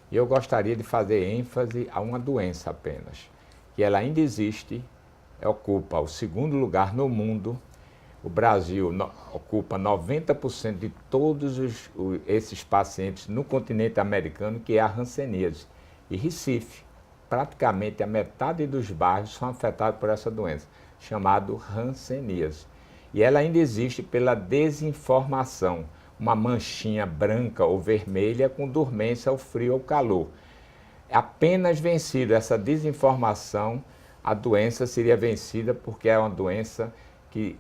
E eu gostaria de fazer ênfase a uma doença apenas, que ela ainda existe, ocupa o segundo lugar no mundo. O Brasil ocupa 90% de todos esses pacientes no continente americano, que é a hanseníase. E Recife, praticamente a metade dos bairros são afetados por essa doença, chamada hanseníase. E ela ainda existe pela desinformação, uma manchinha branca ou vermelha com dormência ao frio ou calor. Apenas vencido essa desinformação, a doença seria vencida, porque é uma doença que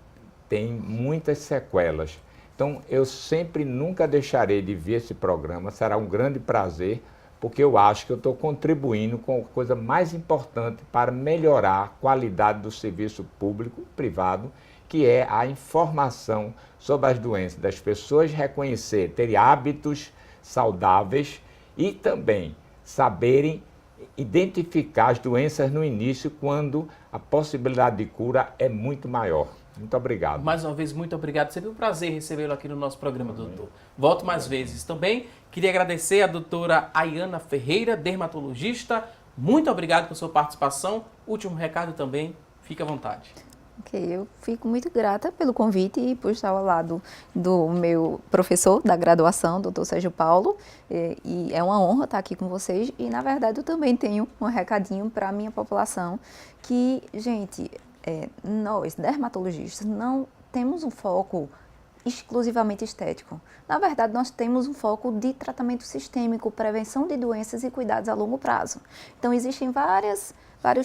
tem muitas sequelas. Então, eu sempre, nunca deixarei de ver esse programa, será um grande prazer, porque eu acho que eu estou contribuindo com a coisa mais importante para melhorar a qualidade do serviço público e privado, que é a informação sobre as doenças, das pessoas reconhecer, terem hábitos saudáveis e também saberem identificar as doenças no início, quando a possibilidade de cura é muito maior. Muito obrigado. Mais uma vez, muito obrigado. Sempre um prazer recebê-lo aqui no nosso programa, doutor. Volto mais vezes. Também queria agradecer a doutora Ayana Ferreira, dermatologista. Muito obrigado por sua participação. Último recado também, fique à vontade. Ok, eu fico muito grata pelo convite e por estar ao lado do meu professor da graduação, Dr. Sérgio Paulo, e é uma honra estar aqui com vocês. E, na verdade, eu também tenho um recadinho para a minha população, que, gente, nós, dermatologistas, não temos um foco exclusivamente estético. Na verdade, nós temos um foco de tratamento sistêmico, prevenção de doenças e cuidados a longo prazo. Então, existem vários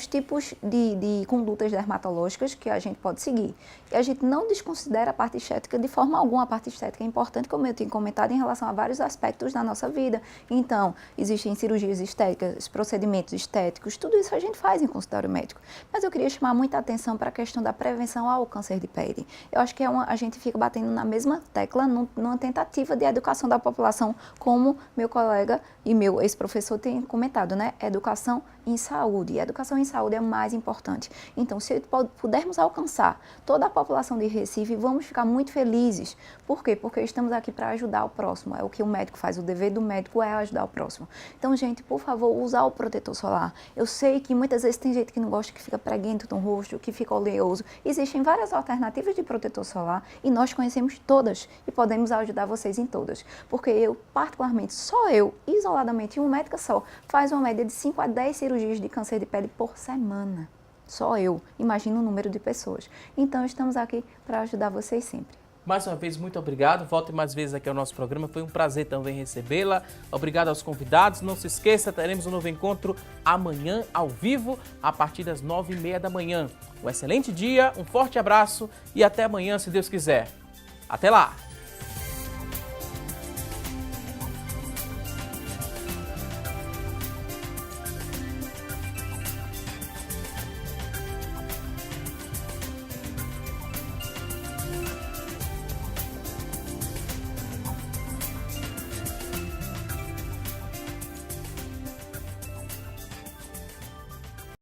tipos de condutas dermatológicas que a gente pode seguir. E a gente não desconsidera a parte estética de forma alguma. A parte estética é importante, como eu tinha comentado, em relação a vários aspectos da nossa vida. Então, existem cirurgias estéticas, procedimentos estéticos, tudo isso a gente faz em consultório médico. Mas eu queria chamar muita atenção para a questão da prevenção ao câncer de pele. Eu acho que a gente fica batendo na mesma tecla numa tentativa de educação da população, como meu colega e meu ex-professor tem comentado, né? Educação em saúde. E a educação em saúde é o mais importante. Então, se pudermos alcançar toda a população de Recife, vamos ficar muito felizes. Por quê? Porque estamos aqui para ajudar o próximo. É o que o médico faz. O dever do médico é ajudar o próximo. Então, gente, por favor, usar o protetor solar. Eu sei que muitas vezes tem gente que não gosta, que fica preguento no rosto, que fica oleoso. Existem várias alternativas de protetor solar e nós conhecemos todas e podemos ajudar vocês em todas. Porque eu, particularmente, só eu, isoladamente, uma médica só, faz uma média de 5 a 10 cirurgias de câncer de pele por semana. Só eu. Imagina o número de pessoas. Então, estamos aqui para ajudar vocês sempre. Mais uma vez, muito obrigado. Volte mais vezes aqui ao nosso programa. Foi um prazer também recebê-la. Obrigado aos convidados. Não se esqueça, teremos um novo encontro amanhã, ao vivo, a partir das 9h30 da manhã. Um excelente dia, um forte abraço e até amanhã, se Deus quiser. Até lá!